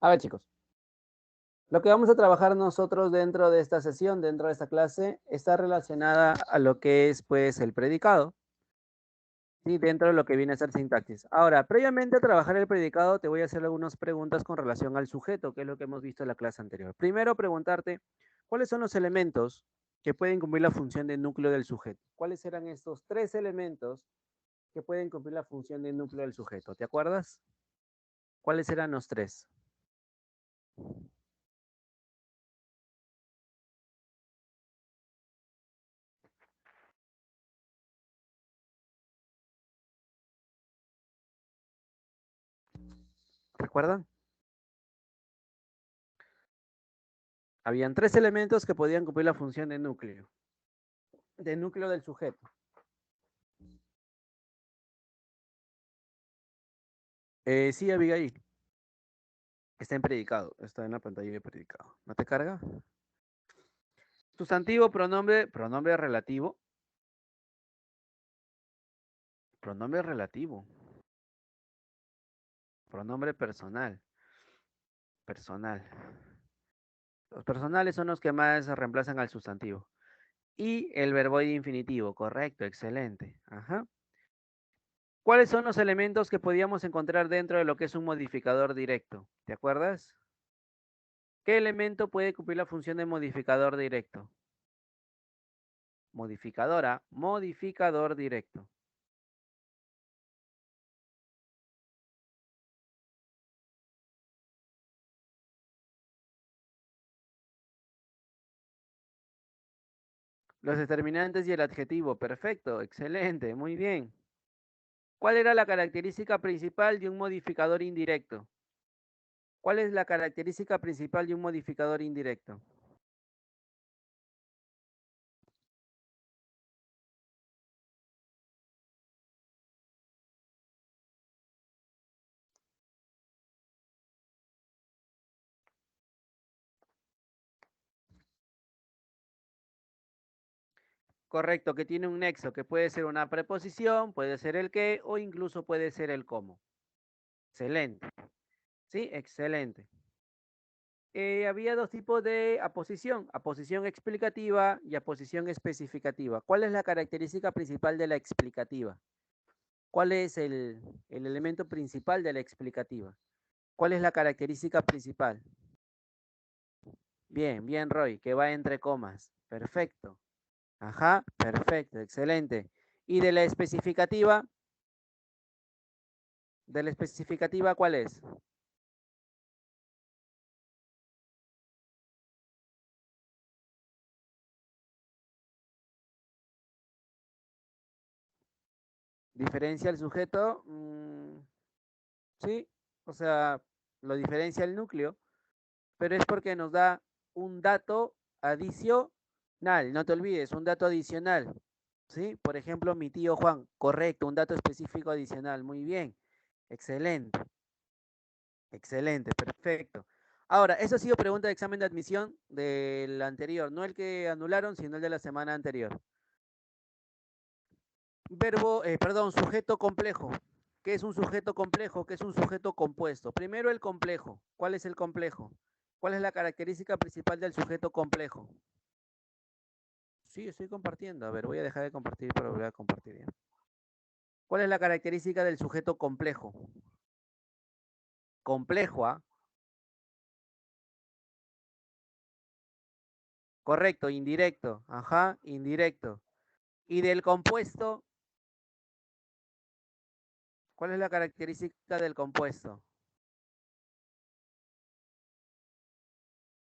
A ver, chicos, lo que vamos a trabajar nosotros dentro de esta sesión, dentro de esta clase, está relacionada a lo que es, pues, el predicado, ¿sí? Dentro de lo que viene a ser sintaxis. Ahora, previamente a trabajar el predicado, te voy a hacer algunas preguntas con relación al sujeto, que es lo que hemos visto en la clase anterior. Primero, preguntarte, ¿cuáles son los elementos que pueden cumplir la función de núcleo del sujeto? ¿Cuáles eran estos tres elementos que pueden cumplir la función de núcleo del sujeto? ¿Te acuerdas? ¿Cuáles eran los tres? ¿Recuerdan? Habían tres elementos que podían cumplir la función de núcleo del sujeto. Sí, Abigail, está en predicado, está en la pantalla de predicado. ¿No te carga? Sustantivo, pronombre relativo. Pronombre relativo. Pronombre personal. Personal. Los personales son los que más reemplazan al sustantivo. Y el verboide infinitivo, correcto, excelente. Ajá. ¿Cuáles son los elementos que podíamos encontrar dentro de lo que es un modificador directo? ¿Te acuerdas? ¿Qué elemento puede cumplir la función de modificador directo? Modificadora, modificador directo. Los determinantes y el adjetivo, perfecto, excelente, muy bien. ¿Cuál era la característica principal de un modificador indirecto? ¿Cuál es la característica principal de un modificador indirecto? Correcto, que tiene un nexo, que puede ser una preposición, puede ser el qué o incluso puede ser el cómo. Excelente. Sí, excelente. Había dos tipos de aposición explicativa y aposición especificativa. ¿Cuál es la característica principal de la explicativa? ¿Cuál es el elemento principal de la explicativa? ¿Cuál es la característica principal? Bien, bien, Roy, que va entre comas. Perfecto. Ajá, perfecto, excelente. ¿Y de la especificativa, cuál es? ¿Diferencia el sujeto? Sí, o sea, lo diferencia el núcleo, pero es porque nos da un dato adicional, no te olvides, un dato adicional, ¿sí? Por ejemplo, mi tío Juan, correcto, un dato específico adicional, muy bien, excelente, excelente, perfecto. Ahora, eso ha sido pregunta de examen de admisión del anterior, no el que anularon, sino el de la semana anterior. Perdón, sujeto complejo. ¿Qué es un sujeto complejo? ¿Qué es un sujeto compuesto? Primero el complejo. ¿Cuál es el complejo? ¿Cuál es la característica principal del sujeto complejo? Sí, estoy compartiendo. A ver, voy a dejar de compartir para volver a compartir ya. ¿Cuál es la característica del sujeto complejo? Complejo, ¿ah? Correcto, indirecto. Ajá, indirecto. ¿Y del compuesto? ¿Cuál es la característica del compuesto?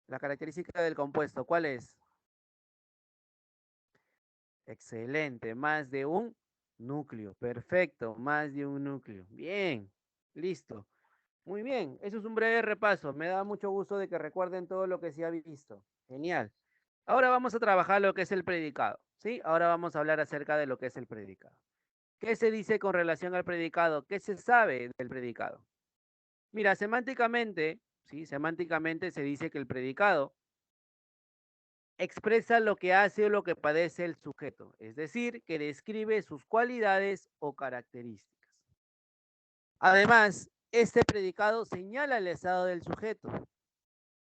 La característica del compuesto, ¿cuál es? Excelente, más de un núcleo. Perfecto, más de un núcleo. Bien, listo. Muy bien, eso es un breve repaso. Me da mucho gusto de que recuerden todo lo que se ha visto. Genial. Ahora vamos a trabajar lo que es el predicado, ¿sí? Ahora vamos a hablar acerca de lo que es el predicado. ¿Qué se dice con relación al predicado? ¿Qué se sabe del predicado? Mira, semánticamente, ¿sí? Semánticamente se dice que el predicado expresa lo que hace o lo que padece el sujeto, es decir, que describe sus cualidades o características. Además, Este predicado señala el estado del sujeto.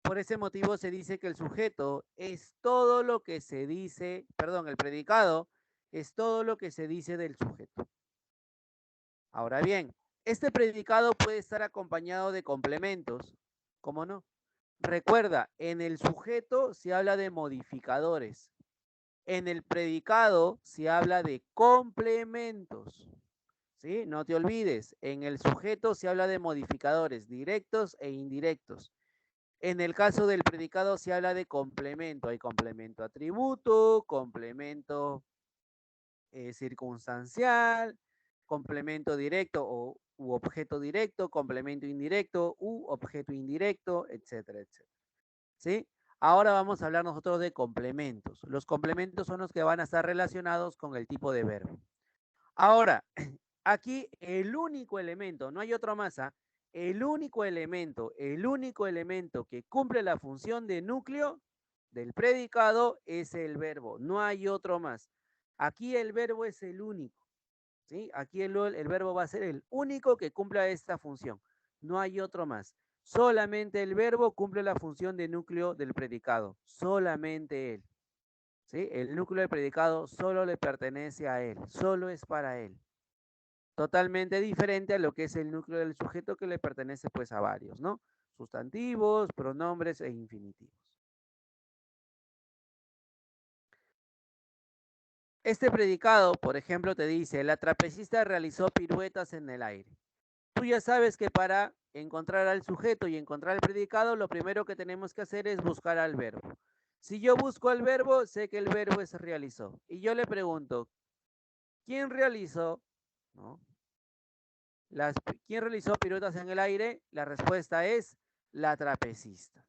Por ese motivo se dice que el sujeto es todo lo que se dice, perdón, el predicado es todo lo que se dice del sujeto. Ahora bien, este predicado puede estar acompañado de complementos, ¿cómo no? Recuerda, en el sujeto se habla de modificadores. En el predicado se habla de complementos. ¿Sí? No te olvides, en el sujeto se habla de modificadores directos e indirectos. En el caso del predicado se habla de complemento. Hay complemento atributo, complemento circunstancial, complemento directo u objeto directo, complemento indirecto u objeto indirecto, etcétera, etcétera. ¿Sí? Ahora vamos a hablar nosotros de complementos. Los complementos son los que van a estar relacionados con el tipo de verbo. Ahora, aquí el único elemento, no hay otro más, ¿ah? El único elemento que cumple la función de núcleo del predicado es el verbo, no hay otro más. Aquí el verbo es el único, ¿sí? Aquí el verbo va a ser el único que cumpla esta función, no hay otro más. Solamente el verbo cumple la función de núcleo del predicado, solamente él, ¿sí? El núcleo del predicado solo le pertenece a él, solo es para él. Totalmente diferente a lo que es el núcleo del sujeto que le pertenece pues a varios, ¿no? Sustantivos, pronombres e infinitivos. Este predicado, por ejemplo, te dice, la trapecista realizó piruetas en el aire. Tú ya sabes que para encontrar al sujeto y encontrar el predicado, lo primero que tenemos que hacer es buscar al verbo. Si yo busco al verbo, sé que el verbo es realizó. Y yo le pregunto, ¿quién realizó? ¿No? ¿Quién realizó piruetas en el aire? La respuesta es la trapecista.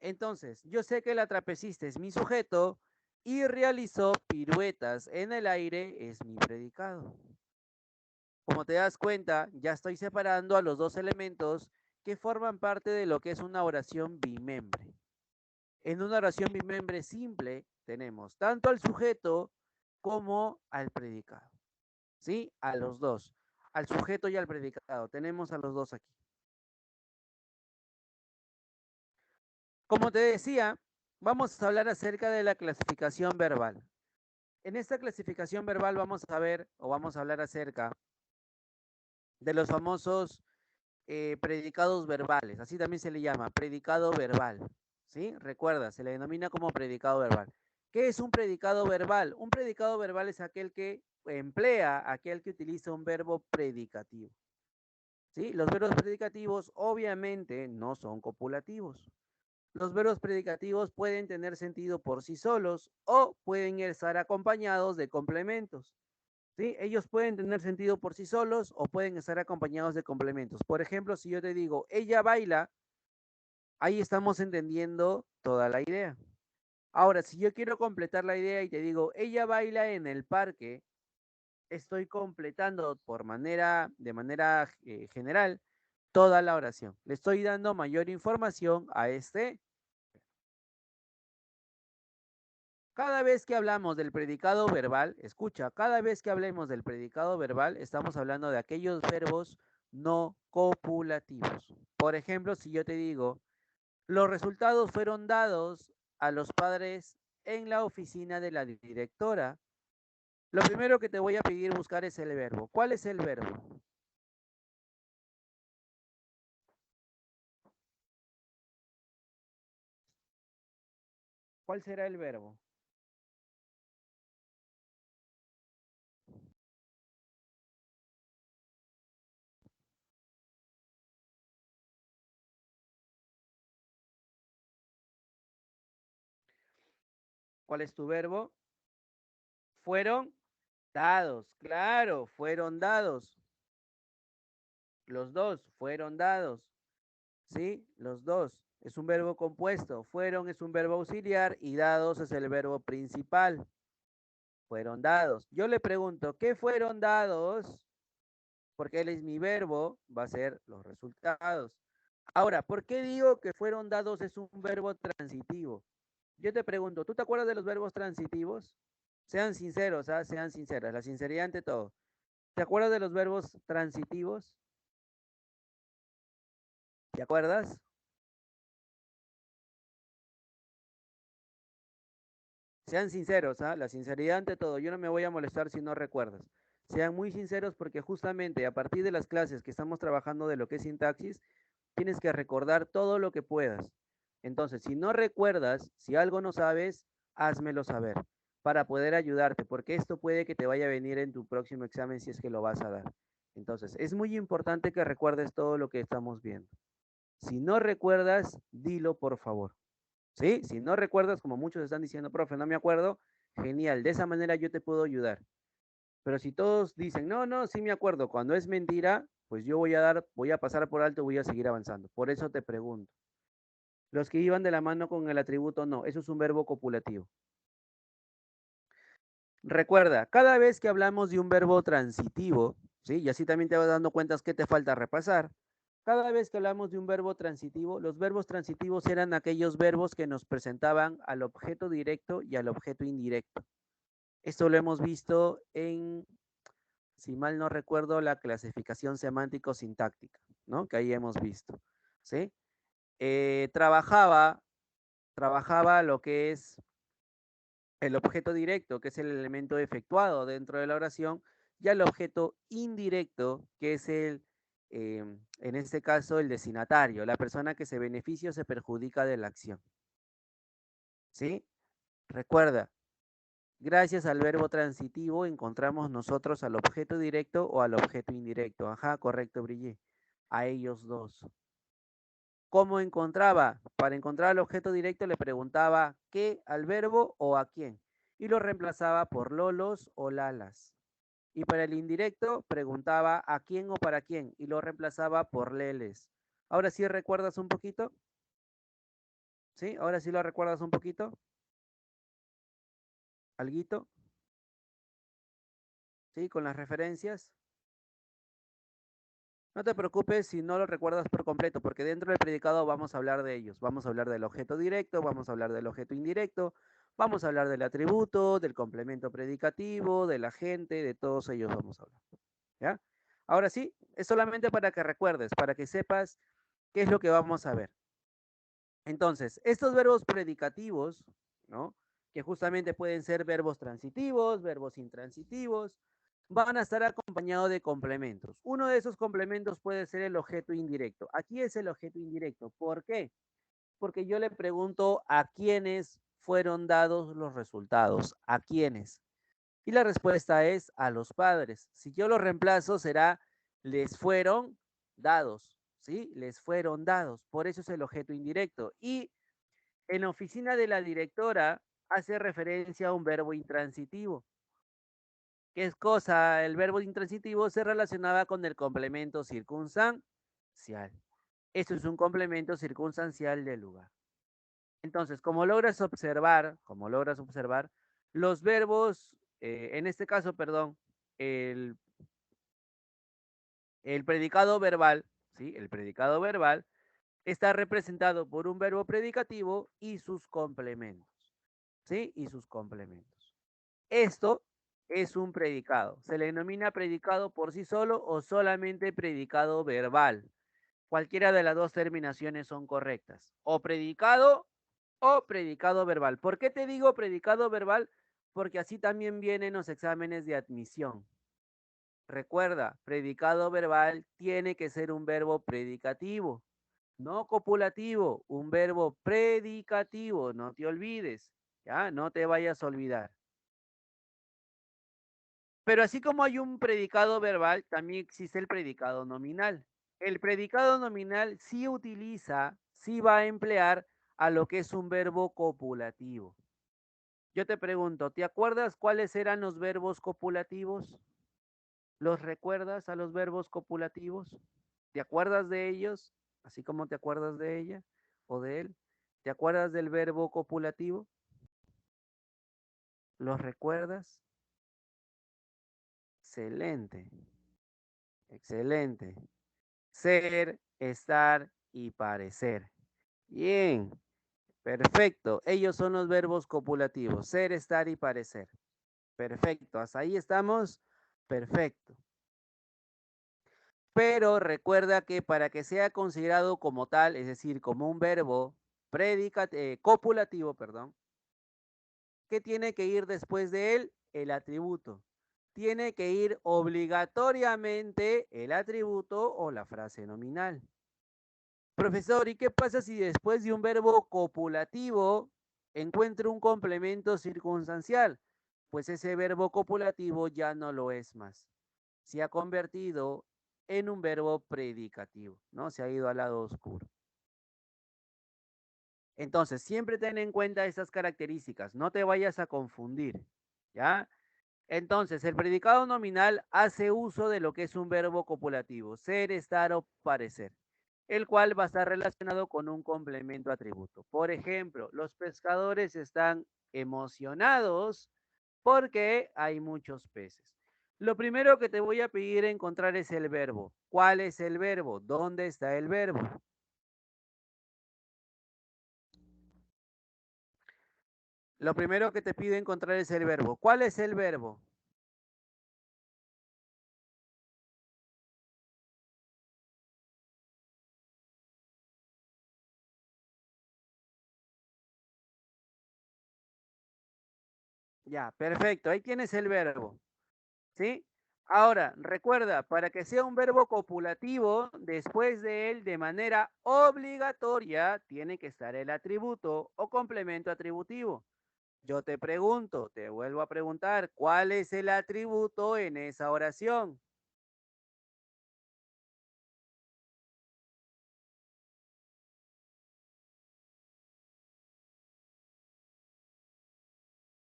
Entonces, yo sé que la trapecista es mi sujeto y realizó piruetas en el aire es mi predicado. Como te das cuenta, ya estoy separando a los dos elementos que forman parte de lo que es una oración bimembre. En una oración bimembre simple tenemos tanto al sujeto como al predicado. ¿Sí? A los dos. Al sujeto y al predicado. Tenemos a los dos aquí. Como te decía, vamos a hablar acerca de la clasificación verbal. En esta clasificación verbal vamos a ver o vamos a hablar acerca de los famosos predicados verbales, así también se le llama, predicado verbal, ¿sí? Recuerda, se le denomina como predicado verbal. ¿Qué es un predicado verbal? Un predicado verbal es aquel que emplea, aquel que utiliza un verbo predicativo, ¿sí? Los verbos predicativos obviamente no son copulativos. Los verbos predicativos pueden tener sentido por sí solos o pueden estar acompañados de complementos. ¿Sí? Ellos pueden tener sentido por sí solos o pueden estar acompañados de complementos. Por ejemplo, si yo te digo, ella baila, ahí estamos entendiendo toda la idea. Ahora, si yo quiero completar la idea y te digo, ella baila en el parque, estoy completando de manera general toda la oración. Le estoy dando mayor información a este. Cada vez que hablamos del predicado verbal, escucha, cada vez que hablemos del predicado verbal, estamos hablando de aquellos verbos no copulativos. Por ejemplo, si yo te digo, los resultados fueron dados a los padres en la oficina de la directora, lo primero que te voy a pedir buscar es el verbo. ¿Cuál es el verbo? ¿Cuál será el verbo? ¿Cuál es tu verbo? Fueron dados, claro, fueron dados. Los dos fueron dados. ¿Sí? Los dos. Es un verbo compuesto. Fueron es un verbo auxiliar y dados es el verbo principal. Fueron dados. Yo le pregunto, ¿qué fueron dados? Porque él es mi verbo, va a ser los resultados. Ahora, ¿por qué digo que fueron dados es un verbo transitivo? Yo te pregunto, ¿tú te acuerdas de los verbos transitivos? Sean sinceros, ¿ah? Sean sinceras, la sinceridad ante todo. ¿Te acuerdas de los verbos transitivos? ¿Te acuerdas? Sean sinceros, ¿ah? La sinceridad ante todo. Yo no me voy a molestar si no recuerdas. Sean muy sinceros porque justamente a partir de las clases que estamos trabajando de lo que es sintaxis, tienes que recordar todo lo que puedas. Entonces, si no recuerdas, si algo no sabes, házmelo saber para poder ayudarte, porque esto puede que te vaya a venir en tu próximo examen si es que lo vas a dar. Entonces, es muy importante que recuerdes todo lo que estamos viendo. Si no recuerdas, dilo por favor. ¿Sí? Si no recuerdas, como muchos están diciendo, profe, no me acuerdo, genial, de esa manera yo te puedo ayudar. Pero si todos dicen, no, no, sí me acuerdo, cuando es mentira, pues yo voy a pasar por alto, voy a seguir avanzando. Por eso te pregunto. Los que iban de la mano con el atributo, no, eso es un verbo copulativo. Recuerda, cada vez que hablamos de un verbo transitivo, ¿sí? Y así también te vas dando cuenta que te falta repasar. Cada vez que hablamos de un verbo transitivo, los verbos transitivos eran aquellos verbos que nos presentaban al objeto directo y al objeto indirecto. Esto lo hemos visto en, si mal no recuerdo, la clasificación semántico-sintáctica, ¿no? Que ahí hemos visto, ¿sí? Trabajaba lo que es el objeto directo, que es el elemento efectuado dentro de la oración, y el objeto indirecto, que es en este caso, el destinatario, la persona que se beneficia o se perjudica de la acción. ¿Sí? Recuerda, gracias al verbo transitivo encontramos nosotros al objeto directo o al objeto indirecto. Ajá, correcto, Brillé. A ellos dos. ¿Cómo encontraba? Para encontrar el objeto directo le preguntaba qué al verbo o a quién. Y lo reemplazaba por lolos o lalas. Y para el indirecto preguntaba a quién o para quién. Y lo reemplazaba por leles. Ahora sí recuerdas un poquito. ¿Sí? Ahora sí lo recuerdas un poquito. ¿Alguito? ¿Sí? Con las referencias. No te preocupes si no lo recuerdas por completo, porque dentro del predicado vamos a hablar de ellos. Vamos a hablar del objeto directo, vamos a hablar del objeto indirecto, vamos a hablar del atributo, del complemento predicativo, del agente, de todos ellos vamos a hablar. ¿Ya? Ahora sí, es solamente para que recuerdes, para que sepas qué es lo que vamos a ver. Entonces, estos verbos predicativos, ¿no? Que justamente pueden ser verbos transitivos, verbos intransitivos, van a estar acompañados de complementos. Uno de esos complementos puede ser el objeto indirecto. Aquí es el objeto indirecto. ¿Por qué? Porque yo le pregunto a quiénes fueron dados los resultados. ¿A quiénes? Y la respuesta es a los padres. Si yo lo reemplazo será les fueron dados. ¿Sí? Les fueron dados. Por eso es el objeto indirecto. Y en la oficina de la directora hace referencia a un verbo intransitivo. ¿Qué es cosa? El verbo intransitivo se relacionaba con el complemento circunstancial. Esto es un complemento circunstancial del lugar. Entonces, como logras observar, los verbos, en este caso, perdón, el, el predicado verbal, ¿sí? El predicado verbal está representado por un verbo predicativo y sus complementos, ¿sí? Y sus complementos. Esto es un predicado. Se le denomina predicado por sí solo o solamente predicado verbal. Cualquiera de las dos terminaciones son correctas. O predicado verbal. ¿Por qué te digo predicado verbal? Porque así también vienen los exámenes de admisión. Recuerda, predicado verbal tiene que ser un verbo predicativo, no copulativo, un verbo predicativo, no te olvides, ¿ya? No te vayas a olvidar. Pero así como hay un predicado verbal, también existe el predicado nominal. El predicado nominal sí va a emplear a lo que es un verbo copulativo. Yo te pregunto, ¿te acuerdas cuáles eran los verbos copulativos? ¿Los recuerdas a los verbos copulativos? ¿Te acuerdas de ellos? Así como te acuerdas de ella o de él. ¿Te acuerdas del verbo copulativo? ¿Los recuerdas? Excelente, excelente. Ser, estar y parecer. Bien, perfecto. Ellos son los verbos copulativos. Ser, estar y parecer. Perfecto. Hasta ahí estamos. Perfecto. Pero recuerda que para que sea considerado como tal, es decir, como un verbo copulativo, perdón, ¿qué tiene que ir después de él? El atributo. Tiene que ir obligatoriamente el atributo o la frase nominal. Profesor, ¿y qué pasa si después de un verbo copulativo encuentro un complemento circunstancial? Pues ese verbo copulativo ya no lo es más. Se ha convertido en un verbo predicativo, ¿no? Se ha ido al lado oscuro. Entonces, siempre ten en cuenta estas características, no te vayas a confundir, ¿ya? Entonces, el predicado nominal hace uso de lo que es un verbo copulativo, ser, estar o parecer, el cual va a estar relacionado con un complemento atributo. Por ejemplo, los pescadores están emocionados porque hay muchos peces. Lo primero que te voy a pedir encontrar es el verbo. ¿Cuál es el verbo? ¿Dónde está el verbo? Lo primero que te pido encontrar es el verbo. ¿Cuál es el verbo? Ya, perfecto. Ahí tienes el verbo. ¿Sí? Ahora, recuerda, para que sea un verbo copulativo, después de él, de manera obligatoria, tiene que estar el atributo o complemento atributivo. Yo te pregunto, te vuelvo a preguntar, ¿cuál es el atributo en esa oración?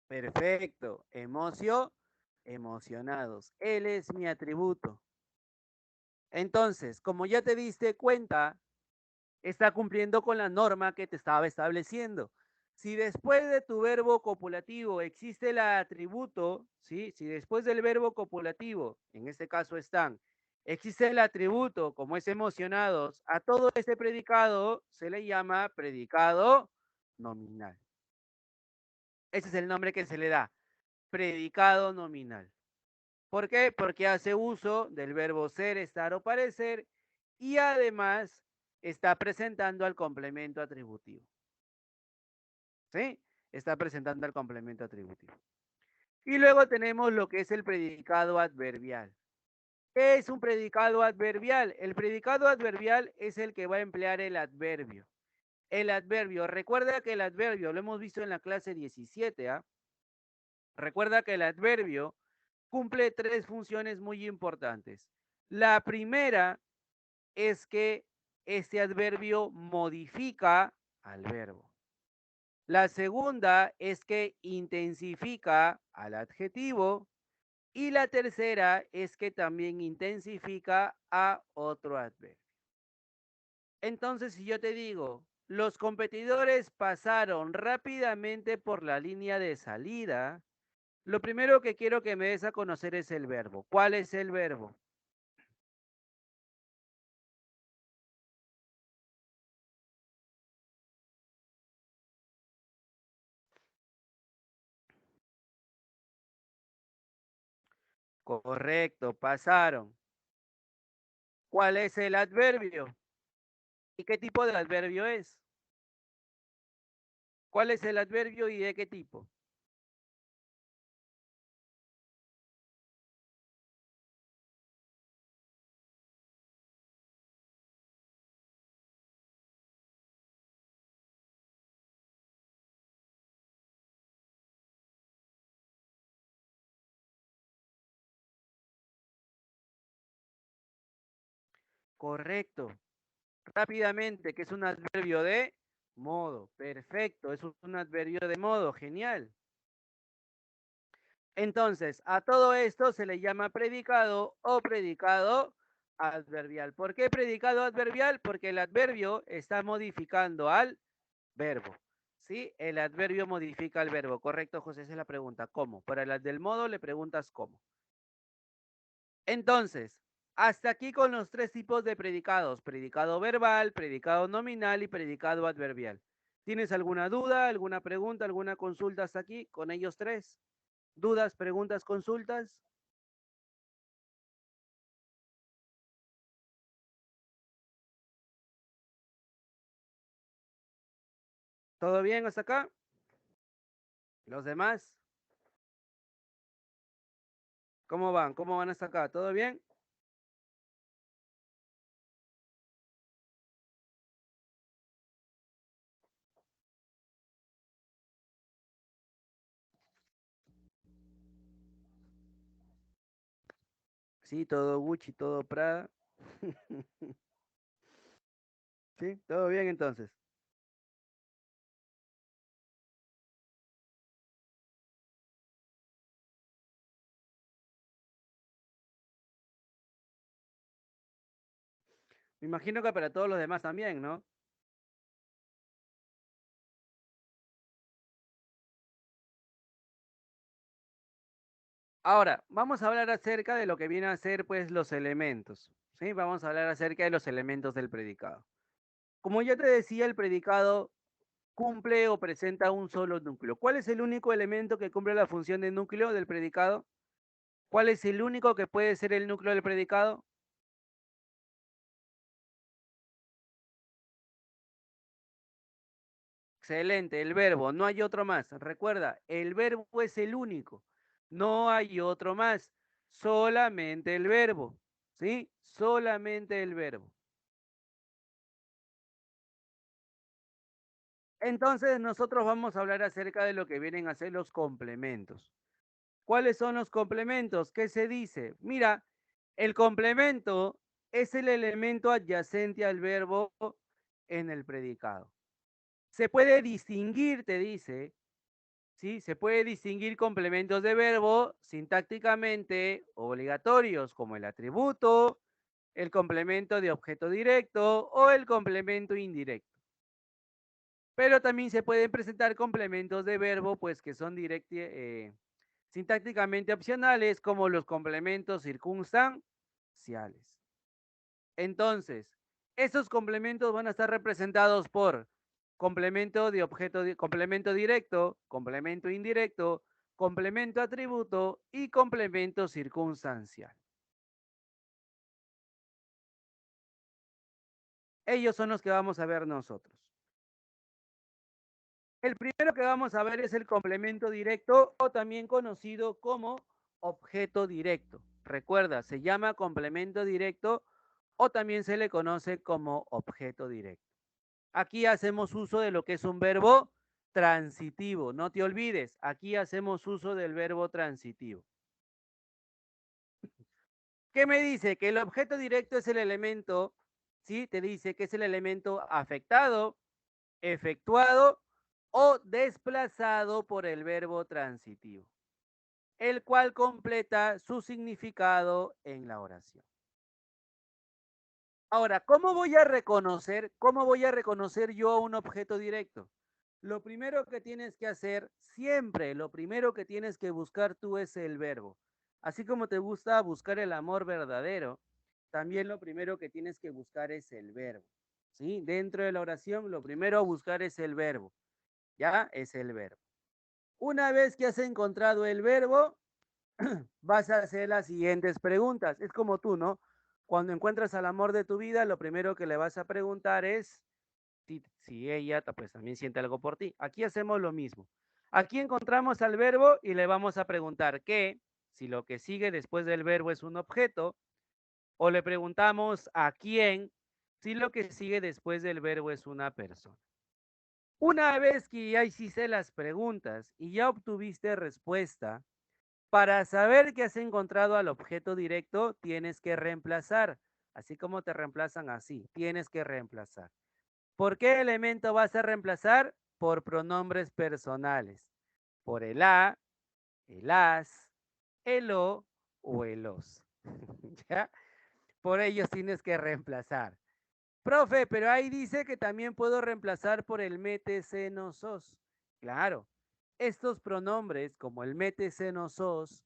Perfecto. Emocionados. Él es mi atributo. Entonces, como ya te diste cuenta, está cumpliendo con la norma que te estaba estableciendo. Si después de tu verbo copulativo existe el atributo, ¿sí? Si después del verbo copulativo, en este caso están, existe el atributo como es emocionados, a todo este predicado se le llama predicado nominal. Ese es el nombre que se le da, predicado nominal. ¿Por qué? Porque hace uso del verbo ser, estar o parecer y además está presentando al complemento atributivo. ¿Sí? Está presentando al complemento atributivo. Y luego tenemos lo que es el predicado adverbial. ¿Qué es un predicado adverbial? El predicado adverbial es el que va a emplear el adverbio. El adverbio, recuerda que el adverbio, lo hemos visto en la clase 17, ¿ah? Recuerda que el adverbio cumple tres funciones muy importantes. La primera es que este adverbio modifica al verbo. La segunda es que intensifica al adjetivo. Y la tercera es que también intensifica a otro adverbio. Entonces, si yo te digo, los competidores pasaron rápidamente por la línea de salida, lo primero que quiero que me des a conocer es el verbo. ¿Cuál es el verbo? Correcto, pasaron. ¿Cuál es el adverbio? ¿Y qué tipo de adverbio es? ¿Cuál es el adverbio y de qué tipo? Correcto. Rápidamente, que es un adverbio de modo. Perfecto, es un adverbio de modo. Genial. Entonces, a todo esto se le llama predicado o predicado adverbial. ¿Por qué predicado adverbial? Porque el adverbio está modificando al verbo. ¿Sí? El adverbio modifica al verbo. Correcto, José, esa es la pregunta. ¿Cómo? Para las del modo le preguntas cómo. Entonces, hasta aquí con los tres tipos de predicados, predicado verbal, predicado nominal y predicado adverbial. ¿Tienes alguna duda, alguna pregunta, alguna consulta hasta aquí con ellos tres? ¿Dudas, preguntas, consultas? ¿Todo bien hasta acá? ¿Los demás? ¿Cómo van? ¿Cómo van hasta acá? ¿Todo bien? Sí, todo Gucci, todo Prada. Sí, todo bien entonces. Me imagino que para todos los demás también, ¿no? Ahora, vamos a hablar acerca de lo que viene a ser, pues, los elementos, ¿sí? Vamos a hablar acerca de los elementos del predicado. Como ya te decía, el predicado cumple o presenta un solo núcleo. ¿Cuál es el único elemento que cumple la función de núcleo del predicado? ¿Cuál es el único que puede ser el núcleo del predicado? Excelente, el verbo, no hay otro más. Recuerda, el verbo es el único, no hay otro más, solamente el verbo, ¿sí? Solamente el verbo. Entonces nosotros vamos a hablar acerca de lo que vienen a ser los complementos. ¿Cuáles son los complementos? ¿Qué se dice? Mira, el complemento es el elemento adyacente al verbo en el predicado. Se puede distinguir, te dice, ¿sí? Se puede distinguir complementos de verbo sintácticamente obligatorios, como el atributo, el complemento de objeto directo o el complemento indirecto. Pero también se pueden presentar complementos de verbo, pues que son sintácticamente opcionales, como los complementos circunstanciales. Entonces, estos complementos van a estar representados por complemento de objeto, complemento directo, complemento indirecto, complemento atributo y complemento circunstancial. Ellos son los que vamos a ver nosotros. El primero que vamos a ver es el complemento directo o también conocido como objeto directo. Recuerda, se llama complemento directo o también se le conoce como objeto directo. Aquí hacemos uso de lo que es un verbo transitivo. No te olvides, aquí hacemos uso del verbo transitivo. ¿Qué me dice? Que el objeto directo es el elemento, ¿sí? Te dice que es el elemento afectado, efectuado o desplazado por el verbo transitivo, el cual completa su significado en la oración. Ahora, cómo voy a reconocer yo un objeto directo? Lo primero que tienes que hacer, siempre, lo primero que tienes que buscar tú es el verbo. Así como te gusta buscar el amor verdadero, también lo primero que tienes que buscar es el verbo. ¿Sí? Dentro de la oración, lo primero a buscar es el verbo. ¿Ya? Es el verbo. Una vez que has encontrado el verbo, vas a hacer las siguientes preguntas. Es como tú, ¿no? Cuando encuentras al amor de tu vida, lo primero que le vas a preguntar es si ella pues también siente algo por ti. Aquí hacemos lo mismo. Aquí encontramos al verbo y le vamos a preguntar qué, si lo que sigue después del verbo es un objeto, o le preguntamos a quién, si lo que sigue después del verbo es una persona. Una vez que ya hiciste las preguntas y ya obtuviste respuesta, para saber que has encontrado al objeto directo, tienes que reemplazar, así como te reemplazan así, tienes que reemplazar. ¿Por qué elemento vas a reemplazar? Por pronombres personales. Por el a, el as, el o el os. ¿Ya? Por ellos tienes que reemplazar. Profe, pero ahí dice que también puedo reemplazar por el mete, se, no, sos. Claro, estos pronombres, como el mete, se, no, sos,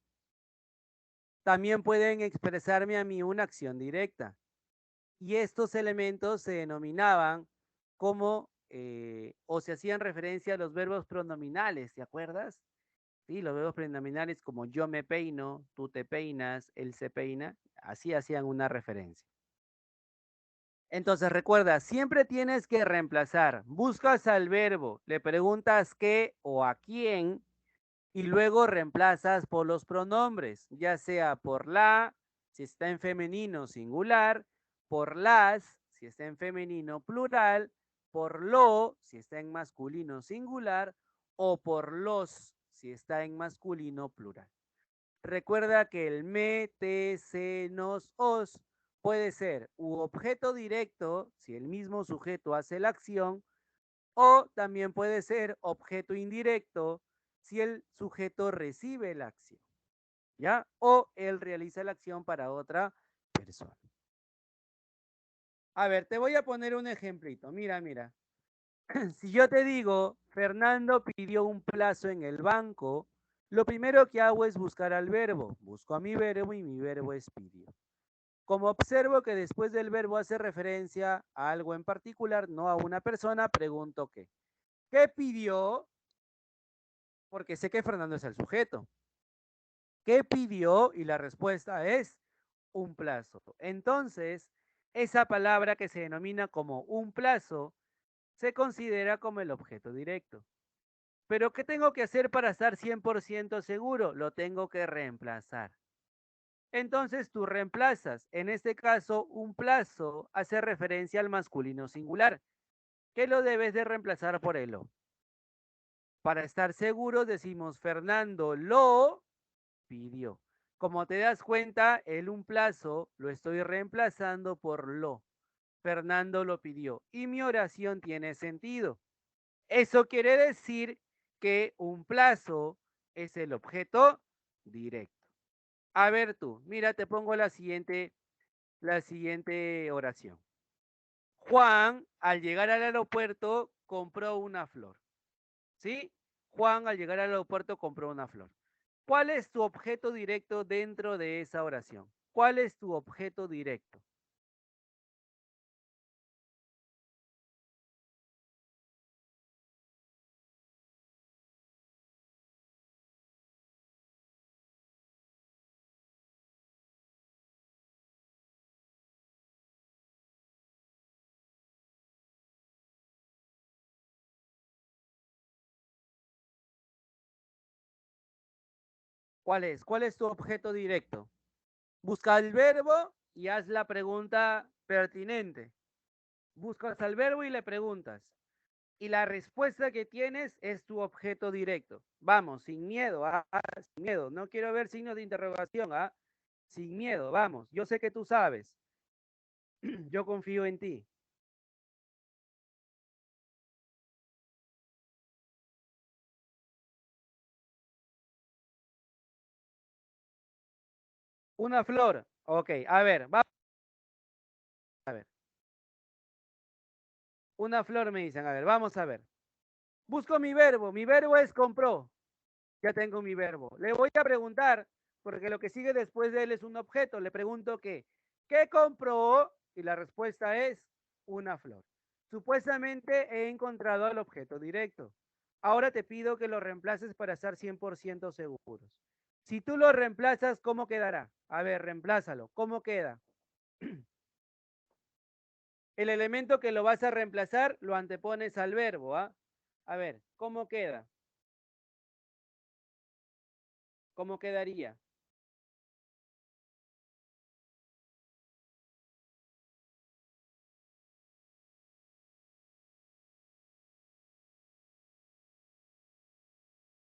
también pueden expresarme a mí una acción directa. Y estos elementos se denominaban como, o se hacían referencia a los verbos pronominales, ¿te acuerdas? Sí, los verbos pronominales como yo me peino, tú te peinas, él se peina, así hacían una referencia. Entonces recuerda, siempre tienes que reemplazar. Buscas al verbo, le preguntas qué o a quién y luego reemplazas por los pronombres, ya sea por la, si está en femenino singular, por las, si está en femenino plural, por lo, si está en masculino singular, o por los, si está en masculino plural. Recuerda que el me, te, se, nos, os puede ser u objeto directo, si el mismo sujeto hace la acción, o también puede ser objeto indirecto, si el sujeto recibe la acción, ¿ya? O él realiza la acción para otra persona. A ver, te voy a poner un ejemplito. Mira, mira. Si yo te digo, Fernando pidió un plazo en el banco, lo primero que hago es buscar al verbo. Busco a mi verbo y mi verbo es pidió. Como observo que después del verbo hace referencia a algo en particular, no a una persona, pregunto qué. ¿Qué pidió? Porque sé que Fernando es el sujeto. ¿Qué pidió? Y la respuesta es un plazo. Entonces, esa palabra que se denomina como un plazo se considera como el objeto directo. Pero ¿qué tengo que hacer para estar 100% seguro? Lo tengo que reemplazar. Entonces tú reemplazas. En este caso, un plazo hace referencia al masculino singular, que lo debes de reemplazar por el o. Para estar seguros decimos Fernando lo pidió. Como te das cuenta, el un plazo lo estoy reemplazando por lo. Fernando lo pidió. Y mi oración tiene sentido. Eso quiere decir que un plazo es el objeto directo. A ver tú, mira, te pongo la siguiente oración. Juan, al llegar al aeropuerto, compró una flor. ¿Sí? Juan, al llegar al aeropuerto, compró una flor. ¿Cuál es tu objeto directo dentro de esa oración? ¿Cuál es tu objeto directo? ¿Cuál es? ¿Cuál es tu objeto directo? Busca el verbo y haz la pregunta pertinente. Buscas al verbo y le preguntas. Y la respuesta que tienes es tu objeto directo. Vamos, sin miedo, sin miedo. No quiero ver signos de interrogación, ¿ah? Sin miedo, vamos. Yo sé que tú sabes. Yo confío en ti. Una flor. Ok, a ver, vamos a ver. Una flor me dicen, a ver, vamos a ver. Busco mi verbo es compró. Ya tengo mi verbo. Le voy a preguntar, porque lo que sigue después de él es un objeto. Le pregunto ¿qué compró? Y la respuesta es una flor. Supuestamente he encontrado al objeto directo. Ahora te pido que lo reemplaces para estar 100% seguros. Si tú lo reemplazas, ¿cómo quedará? A ver, reemplázalo. ¿Cómo queda? El elemento que lo vas a reemplazar lo antepones al verbo, ¿ah? A ver, ¿cómo queda? ¿Cómo quedaría?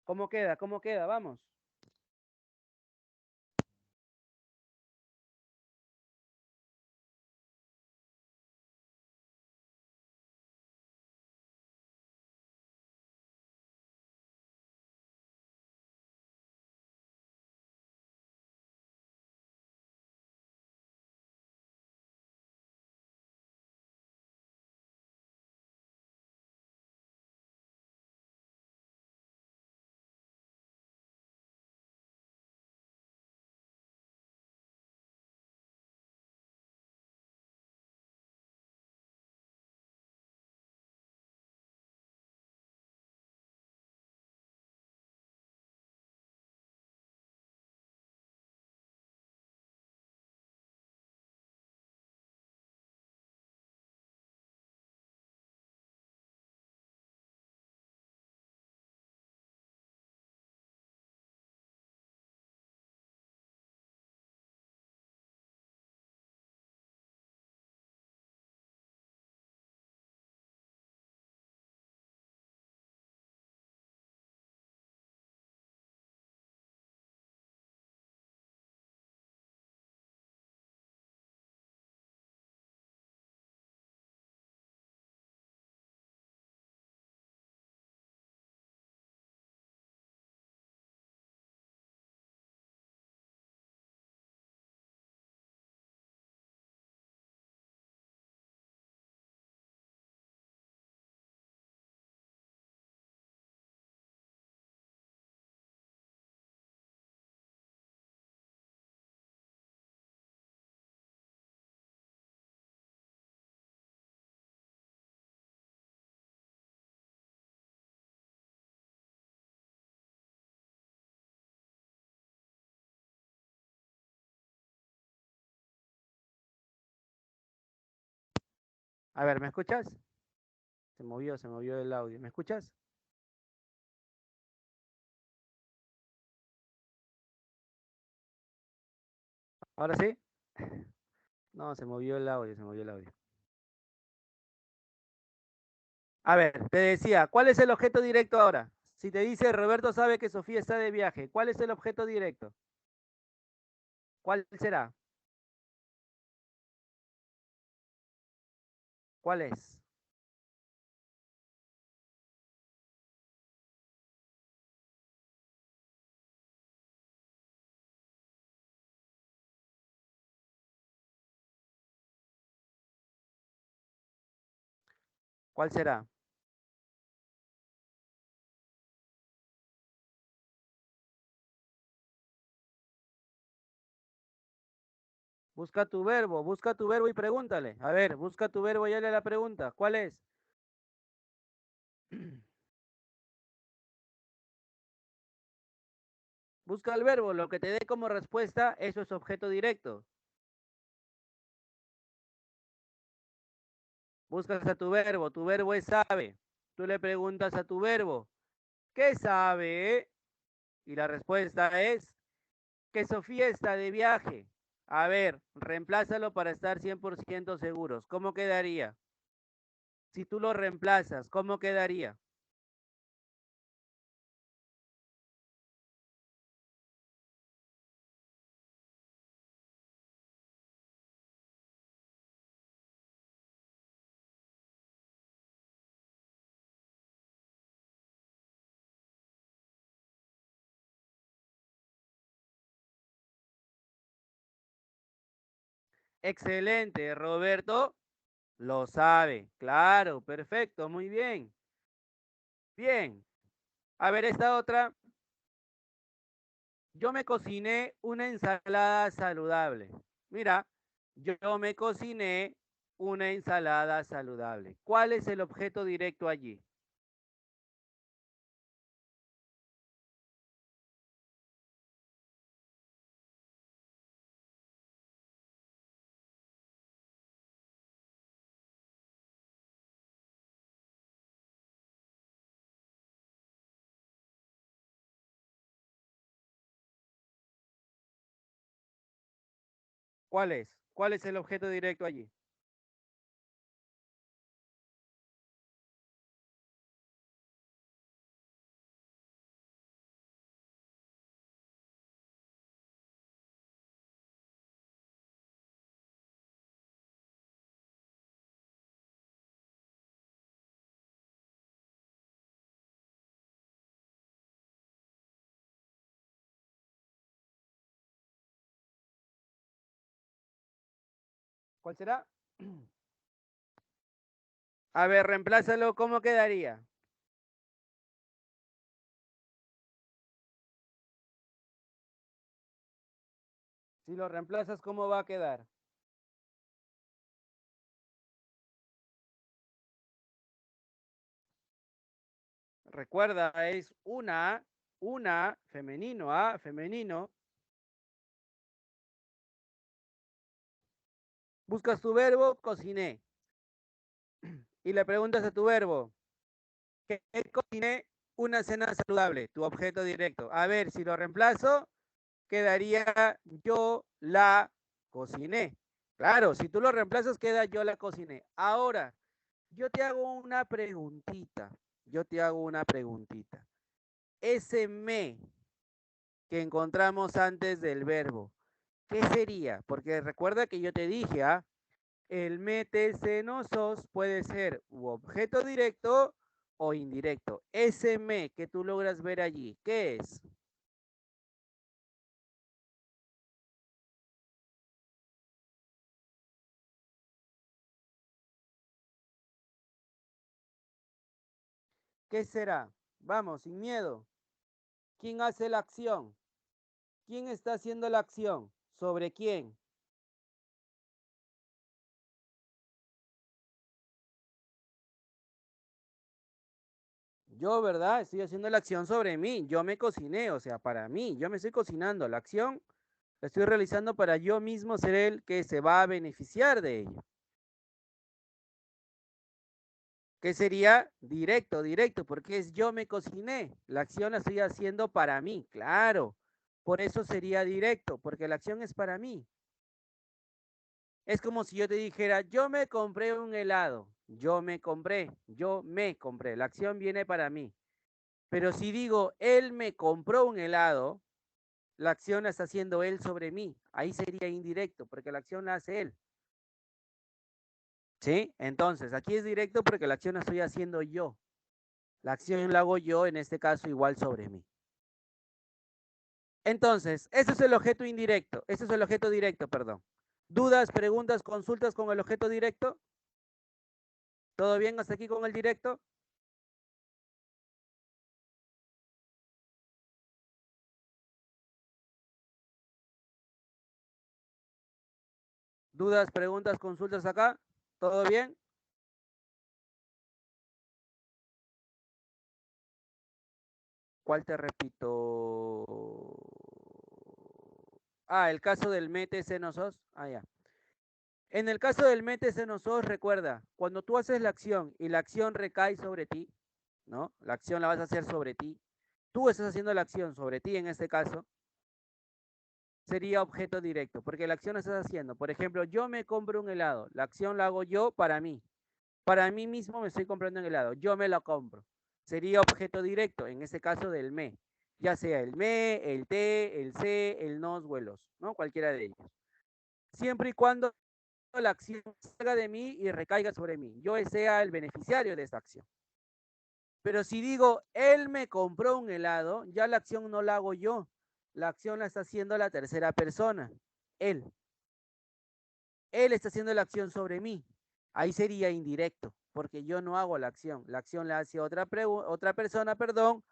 ¿Cómo queda? ¿Cómo queda? Vamos. A ver, ¿me escuchas? Se movió el audio. ¿Me escuchas? ¿Ahora sí? No, se movió el audio, se movió el audio. A ver, te decía, ¿cuál es el objeto directo ahora? Si te dice Roberto sabe que Sofía está de viaje, ¿cuál es el objeto directo? ¿Cuál será? ¿Cuál es? ¿Cuál será? Busca tu verbo y pregúntale. A ver, busca tu verbo y hazle la pregunta. ¿Cuál es? Busca el verbo, lo que te dé como respuesta, eso es objeto directo. Buscas a tu verbo es sabe. Tú le preguntas a tu verbo, ¿qué sabe? Y la respuesta es que Sofía está de viaje. A ver, reemplázalo para estar 100% seguros. ¿Cómo quedaría? Si tú lo reemplazas, ¿cómo quedaría? Excelente, Roberto lo sabe. Claro, perfecto, muy bien. Bien. A ver, esta otra. Yo me cociné una ensalada saludable. Mira, yo me cociné una ensalada saludable. ¿Cuál es el objeto directo allí? ¿Cuál es? ¿Cuál es el objeto directo allí? ¿Cuál será? A ver, reemplázalo, ¿cómo quedaría? Si lo reemplazas, ¿cómo va a quedar? Recuerda, es una, femenino, femenino. Buscas tu verbo, cociné. Y le preguntas a tu verbo, ¿qué cociné? Una cena saludable, tu objeto directo. A ver, si lo reemplazo, quedaría yo la cociné. Claro, si tú lo reemplazas, queda yo la cociné. Ahora, yo te hago una preguntita. Yo te hago una preguntita. Ese me que encontramos antes del verbo, ¿qué sería? Porque recuerda que yo te dije, el metecenosos puede ser u objeto directo o indirecto. Ese me que tú logras ver allí, ¿qué es? ¿Qué será? Vamos, sin miedo. ¿Quién hace la acción? ¿Quién está haciendo la acción? ¿Sobre quién? Yo, ¿verdad? Estoy haciendo la acción sobre mí. Yo me cociné, o sea, para mí. Yo me estoy cocinando. La acción la estoy realizando para yo mismo ser el que se va a beneficiar de ello. ¿Qué sería? Directo, directo, porque es yo me cociné. La acción la estoy haciendo para mí, claro. Por eso sería directo, porque la acción es para mí. Es como si yo te dijera, yo me compré un helado. Yo me compré. La acción viene para mí. Pero si digo, él me compró un helado, la acción la está haciendo él sobre mí. Ahí sería indirecto, porque la acción la hace él. ¿Sí? Entonces, aquí es directo porque la acción la estoy haciendo yo. La acción la hago yo, en este caso, igual sobre mí. Entonces, ese es el objeto indirecto. Ese es el objeto directo, perdón. ¿Dudas, preguntas, consultas con el objeto directo? ¿Todo bien hasta aquí con el directo? ¿Dudas, preguntas, consultas acá? ¿Todo bien? ¿Cuál te repito? Ah, el caso del métese no sos. Ah, ya. En el caso del métese no sos, recuerda, cuando tú haces la acción y la acción recae sobre ti, ¿no? La acción la vas a hacer sobre ti. Tú estás haciendo la acción sobre ti en este caso, sería objeto directo, porque la acción la estás haciendo. Por ejemplo, yo me compro un helado, la acción la hago yo para mí. Para mí mismo me estoy comprando un helado, yo me lo compro. Sería objeto directo, en este caso del me, ya sea el me, el te, el se, el nos o el los, ¿no? Cualquiera de ellos. Siempre y cuando la acción salga de mí y recaiga sobre mí, yo sea el beneficiario de esta acción. Pero si digo, él me compró un helado, ya la acción no la hago yo, la acción la está haciendo la tercera persona, él. Él está haciendo la acción sobre mí. Ahí sería indirecto, porque yo no hago la acción la hace otra persona, perdón,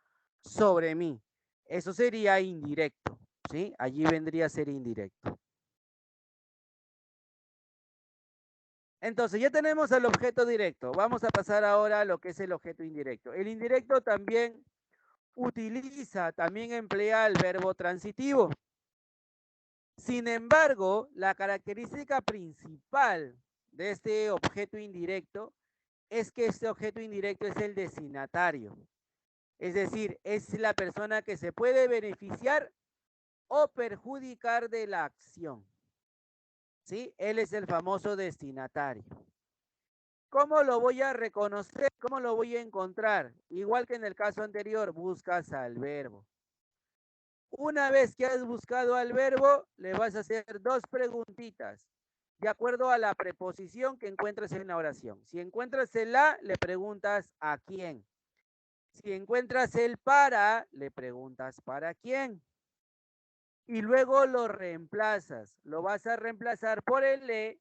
sobre mí. Eso sería indirecto, ¿sí? Allí vendría a ser indirecto. Entonces, ya tenemos el objeto directo. Vamos a pasar ahora a lo que es el objeto indirecto. El indirecto también también emplea el verbo transitivo. Sin embargo, la característica principal de este objeto indirecto es que este objeto indirecto es el destinatario. Es decir, es la persona que se puede beneficiar o perjudicar de la acción. ¿Sí? Él es el famoso destinatario. ¿Cómo lo voy a reconocer? ¿Cómo lo voy a encontrar? Igual que en el caso anterior, buscas al verbo. Una vez que has buscado al verbo, le vas a hacer dos preguntitas, de acuerdo a la preposición que encuentres en la oración. Si encuentras el a, le preguntas a quién. Si encuentras el para, le preguntas para quién. Y luego lo reemplazas. Lo vas a reemplazar por el e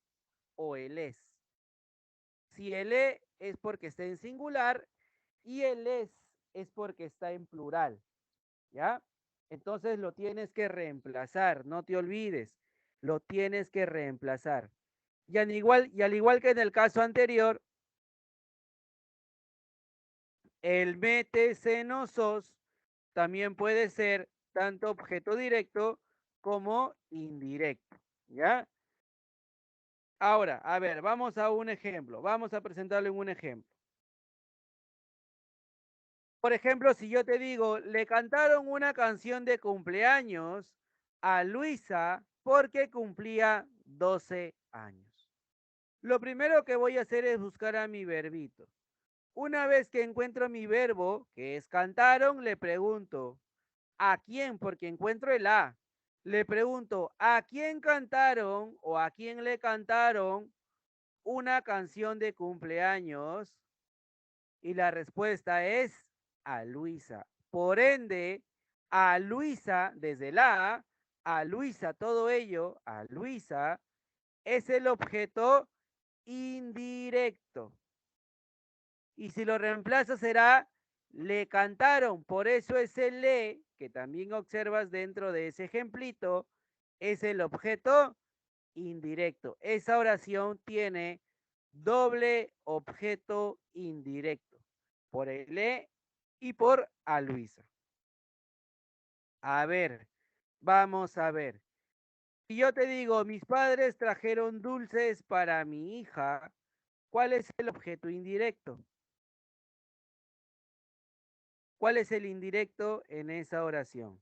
o el es. Si el e es porque está en singular y el es porque está en plural. ¿Ya? Entonces lo tienes que reemplazar, no te olvides, lo tienes que reemplazar. Y al igual que en el caso anterior, el mete, se, no, sos también puede ser tanto objeto directo como indirecto. ¿Ya? Ahora, a ver, vamos a un ejemplo. Vamos a presentarle un ejemplo. Por ejemplo, si yo te digo, le cantaron una canción de cumpleaños a Luisa porque cumplía 12 años. Lo primero que voy a hacer es buscar a mi verbito. Una vez que encuentro mi verbo, que es cantaron, le pregunto, ¿a quién? Porque encuentro el a. Le pregunto, ¿a quién cantaron o a quién le cantaron una canción de cumpleaños? Y la respuesta es a Luisa. Por ende, a Luisa, desde la a Luisa, todo ello, a Luisa, es el objeto indirecto. Y si lo reemplazo será le cantaron. Por eso es el le, que también observas dentro de ese ejemplito, es el objeto indirecto. Esa oración tiene doble objeto indirecto, por el le y por a Luisa. A ver, vamos a ver. Si yo te digo, mis padres trajeron dulces para mi hija, ¿cuál es el objeto indirecto? ¿Cuál es el indirecto en esa oración?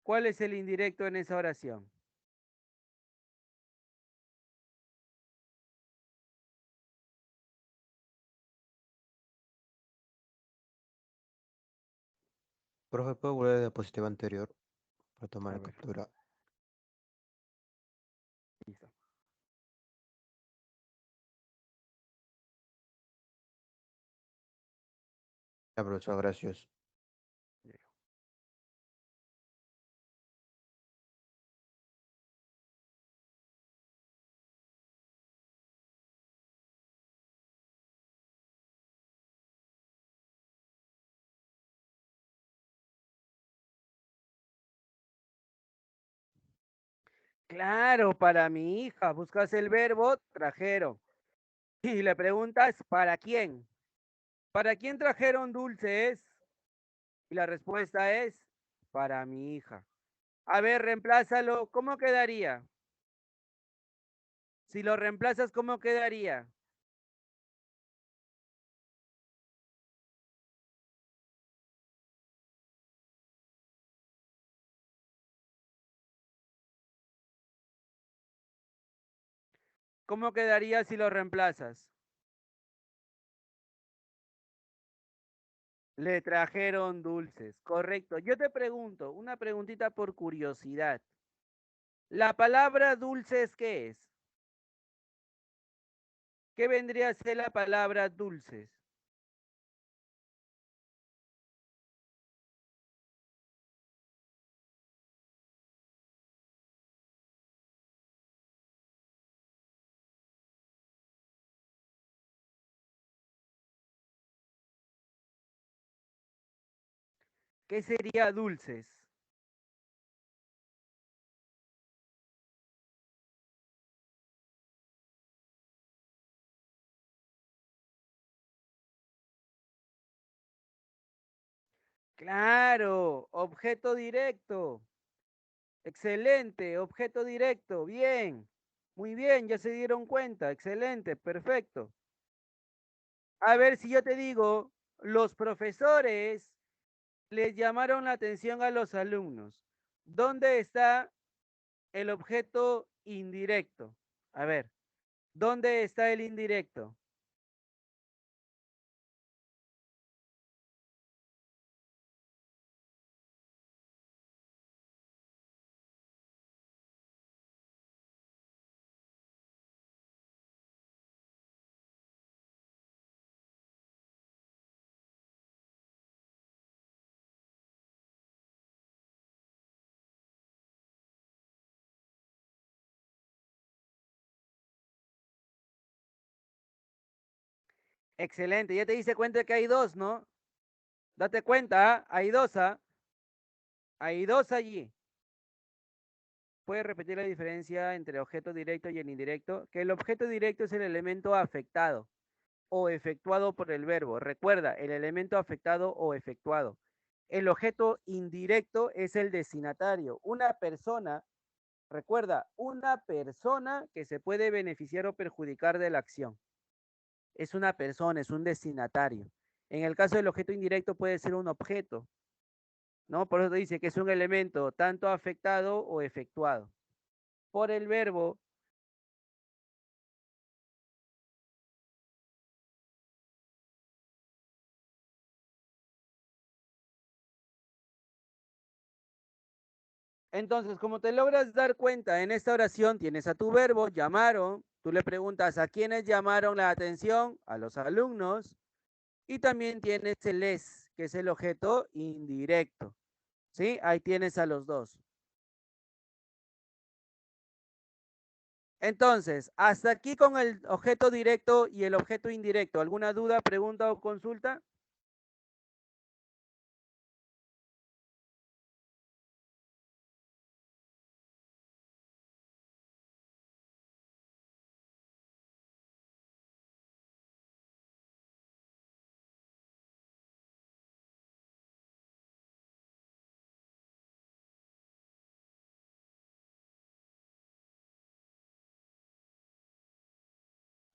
¿Cuál es el indirecto en esa oración? Profe, ¿puedo volver a la diapositiva anterior para tomar A la ver, captura? listo. Ya, profesor, gracias. Claro, para mi hija. Buscas el verbo trajeron. Y le preguntas, ¿para quién? ¿Para quién trajeron dulces? Y la respuesta es, para mi hija. A ver, reemplázalo. ¿Cómo quedaría? Si lo reemplazas, ¿cómo quedaría? ¿Cómo quedaría si lo reemplazas? Le trajeron dulces, correcto. Yo te pregunto, una preguntita por curiosidad. ¿La palabra dulces qué es? ¿Qué vendría a ser la palabra dulces? ¿Qué sería dulces? Claro, objeto directo. Excelente, objeto directo. Bien, muy bien, ya se dieron cuenta. Excelente, perfecto. A ver si yo te digo, los profesores les llamaron la atención a los alumnos. ¿Dónde está el objeto indirecto? A ver, ¿dónde está el indirecto? Excelente, ya te diste cuenta que hay dos, ¿no? Date cuenta, ¿ah? Hay dos, ¿ah? Hay dos allí. ¿Puedes repetir la diferencia entre objeto directo y el indirecto? Que el objeto directo es el elemento afectado o efectuado por el verbo. Recuerda, el elemento afectado o efectuado. El objeto indirecto es el destinatario. Una persona, recuerda, una persona que se puede beneficiar o perjudicar de la acción. Es una persona, es un destinatario. En el caso del objeto indirecto puede ser un objeto, ¿no? Por eso dice que es un elemento tanto afectado o efectuado por el verbo. Entonces, como te logras dar cuenta, en esta oración tienes a tu verbo, llamaron, tú le preguntas a quiénes llamaron la atención, a los alumnos, y también tienes el es, que es el objeto indirecto, ¿sí? Ahí tienes a los dos. Entonces, hasta aquí con el objeto directo y el objeto indirecto. ¿Alguna duda, pregunta o consulta?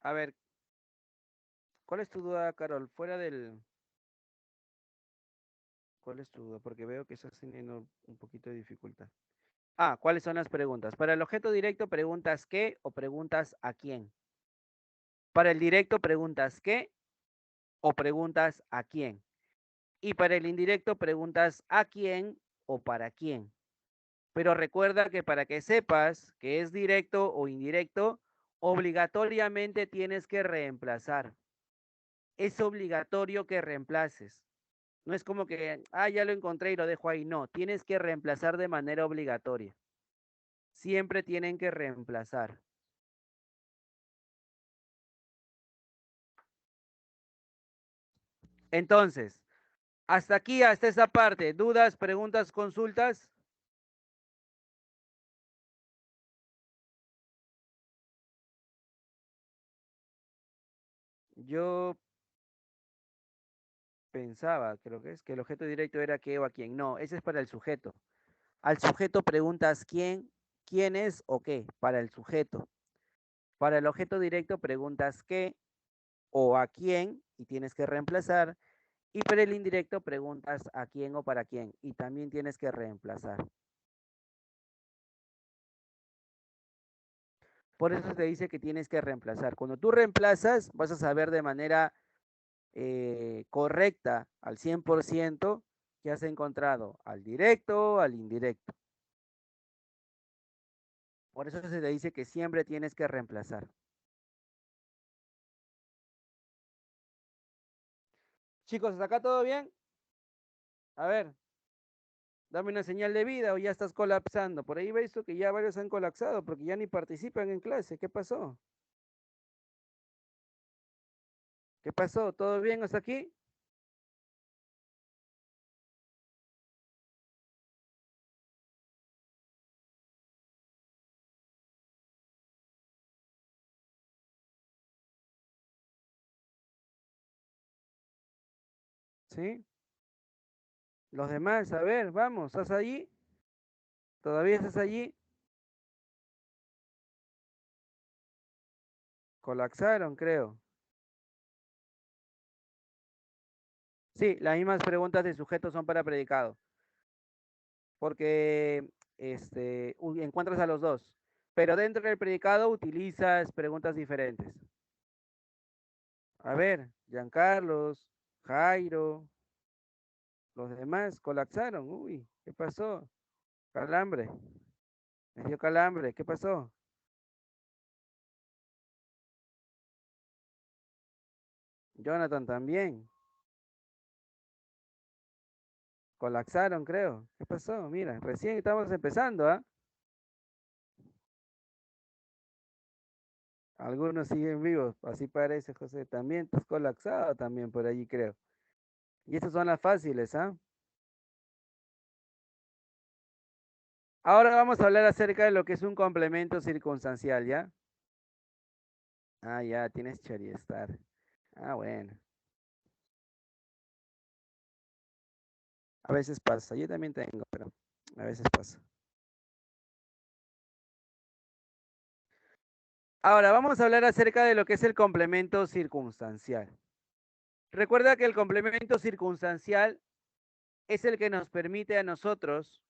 A ver, ¿cuál es tu duda, Carol? Fuera del... ¿Cuál es tu duda? Porque veo que estás teniendo un poquito de dificultad. Ah, ¿cuáles son las preguntas? Para el objeto directo, preguntas qué o preguntas a quién. Para el directo, preguntas qué o preguntas a quién. Y para el indirecto, preguntas a quién o para quién. Pero recuerda que para que sepas que es directo o indirecto, obligatoriamente tienes que reemplazar. Es obligatorio que reemplaces. No es como que, ya lo encontré y lo dejo ahí. No, tienes que reemplazar de manera obligatoria. Siempre tienen que reemplazar. Entonces, hasta aquí, hasta esa parte. ¿Dudas, preguntas, consultas? Yo pensaba, creo que es, que el objeto directo era qué o a quién. No, ese es para el sujeto. Al sujeto preguntas quién, quién es o qué, para el sujeto. Para el objeto directo preguntas qué o a quién y tienes que reemplazar. Y para el indirecto preguntas a quién o para quién y también tienes que reemplazar. Por eso te dice que tienes que reemplazar. Cuando tú reemplazas, vas a saber de manera correcta al 100% que has encontrado al directo o al indirecto. Por eso se te dice que siempre tienes que reemplazar. Chicos, ¿hasta acá todo bien? A ver, dame una señal de vida o ya estás colapsando. Por ahí ves que ya varios han colapsado porque ya ni participan en clase. ¿Qué pasó? ¿Qué pasó? ¿Todo bien hasta aquí? ¿Sí? Los demás, a ver, vamos, ¿estás allí? ¿Todavía estás allí? Colapsaron, creo. Sí, las mismas preguntas de sujeto son para predicado. Porque encuentras a los dos. Pero dentro del predicado utilizas preguntas diferentes. A ver, Giancarlos, Jairo, los demás colapsaron. Uy, ¿qué pasó? Calambre. Me dio calambre. ¿Qué pasó? Jonathan también. Colapsaron, creo. ¿Qué pasó? Mira, recién estamos empezando, ¿ah? Algunos siguen vivos, así parece, José. También estás colapsado también por allí, creo. Y estas son las fáciles, ¿ah? Ahora vamos a hablar acerca de lo que es un complemento circunstancial, ¿ya? Ah, ya, tienes Choriestar. Ah, bueno. A veces pasa. Yo también tengo, pero a veces pasa. Ahora vamos a hablar acerca de lo que es el complemento circunstancial. Recuerda que el complemento circunstancial es el que nos permite a nosotros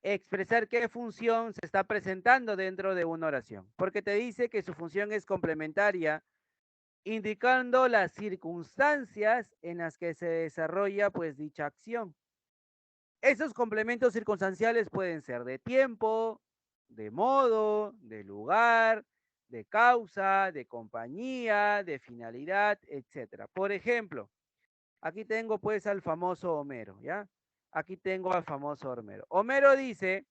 expresar qué función se está presentando dentro de una oración, porque te dice que su función es complementaria, indicando las circunstancias en las que se desarrolla pues dicha acción. Esos complementos circunstanciales pueden ser de tiempo, de modo, de lugar, de causa, de compañía, de finalidad, etcétera. Por ejemplo, aquí tengo pues al famoso Homero, ¿ya? Aquí tengo al famoso Homero. Homero dice,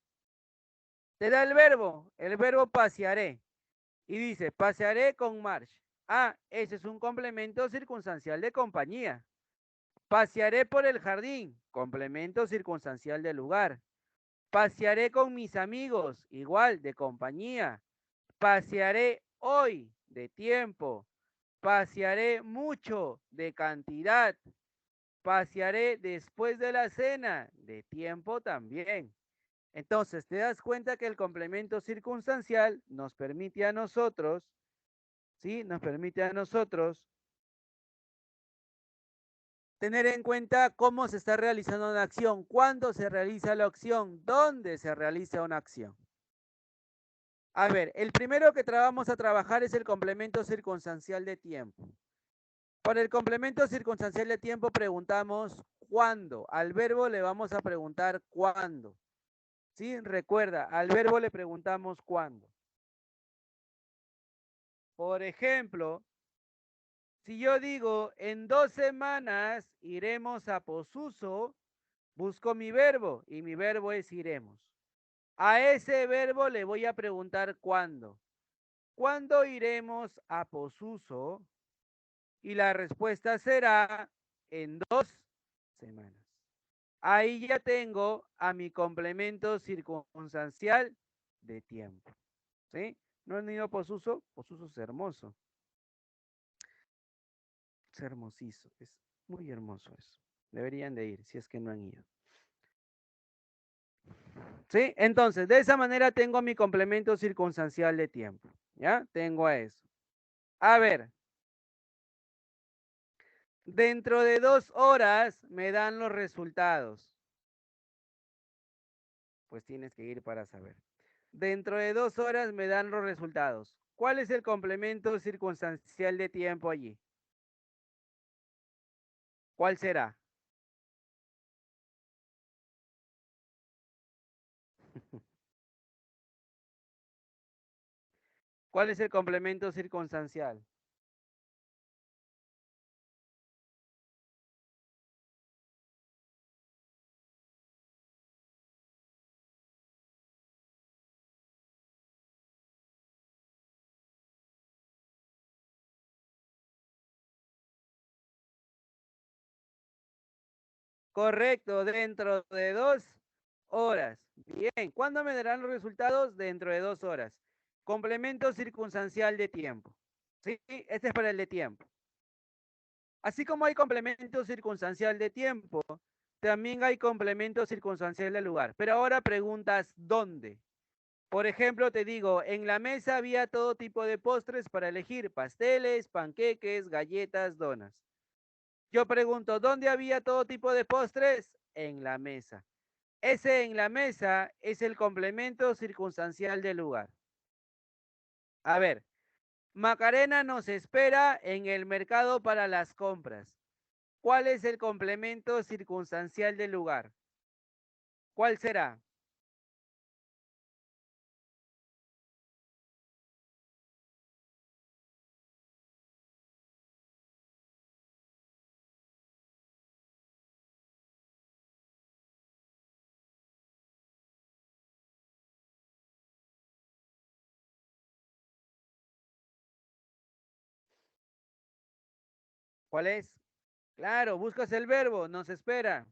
te da el verbo pasearé, y dice, pasearé con Marge. Ah, ese es un complemento circunstancial de compañía. Pasearé por el jardín, complemento circunstancial de lugar. Pasearé con mis amigos, igual, de compañía. Pasearé hoy, de tiempo. Pasearé mucho, de cantidad. Pasearé después de la cena, de tiempo también. Entonces, te das cuenta que el complemento circunstancial nos permite a nosotros ¿sí? Nos permite a nosotros tener en cuenta cómo se está realizando una acción, cuándo se realiza la acción, dónde se realiza una acción. A ver, el primero que vamos a trabajar es el complemento circunstancial de tiempo. Por el complemento circunstancial de tiempo preguntamos cuándo. Al verbo le vamos a preguntar cuándo. ¿Sí? Recuerda, al verbo le preguntamos cuándo. Por ejemplo, si yo digo en 2 semanas iremos a Posuso, busco mi verbo y mi verbo es iremos. A ese verbo le voy a preguntar cuándo. ¿Cuándo iremos a Posuso? Y la respuesta será en 2 semanas. Ahí ya tengo a mi complemento circunstancial de tiempo. ¿Sí? ¿No han ido a Posuso? Posuso es hermoso. Es hermosísimo. Es muy hermoso eso. Deberían de ir si es que no han ido. ¿Sí? Entonces, de esa manera tengo mi complemento circunstancial de tiempo. ¿Ya? Tengo a eso. A ver. Dentro de 2 horas me dan los resultados. Pues tienes que ir para saber. Dentro de 2 horas me dan los resultados. ¿Cuál es el complemento circunstancial de tiempo allí? ¿Cuál será? ¿Cuál es el complemento circunstancial? Correcto, dentro de 2 horas. Bien, ¿cuándo me darán los resultados? Dentro de 2 horas. Complemento circunstancial de tiempo. ¿Sí? Este es para el de tiempo. Así como hay complemento circunstancial de tiempo, también hay complemento circunstancial de lugar. Pero ahora preguntas, ¿dónde? Por ejemplo, te digo, en la mesa había todo tipo de postres para elegir, pasteles, panqueques, galletas, donas. Yo pregunto, ¿dónde había todo tipo de postres? En la mesa. Ese en la mesa es el complemento circunstancial del lugar. A ver, Macarena nos espera en el mercado para las compras. ¿Cuál es el complemento circunstancial del lugar? ¿Cuál será? ¿Cuál es? Claro, buscas el verbo, nos espera.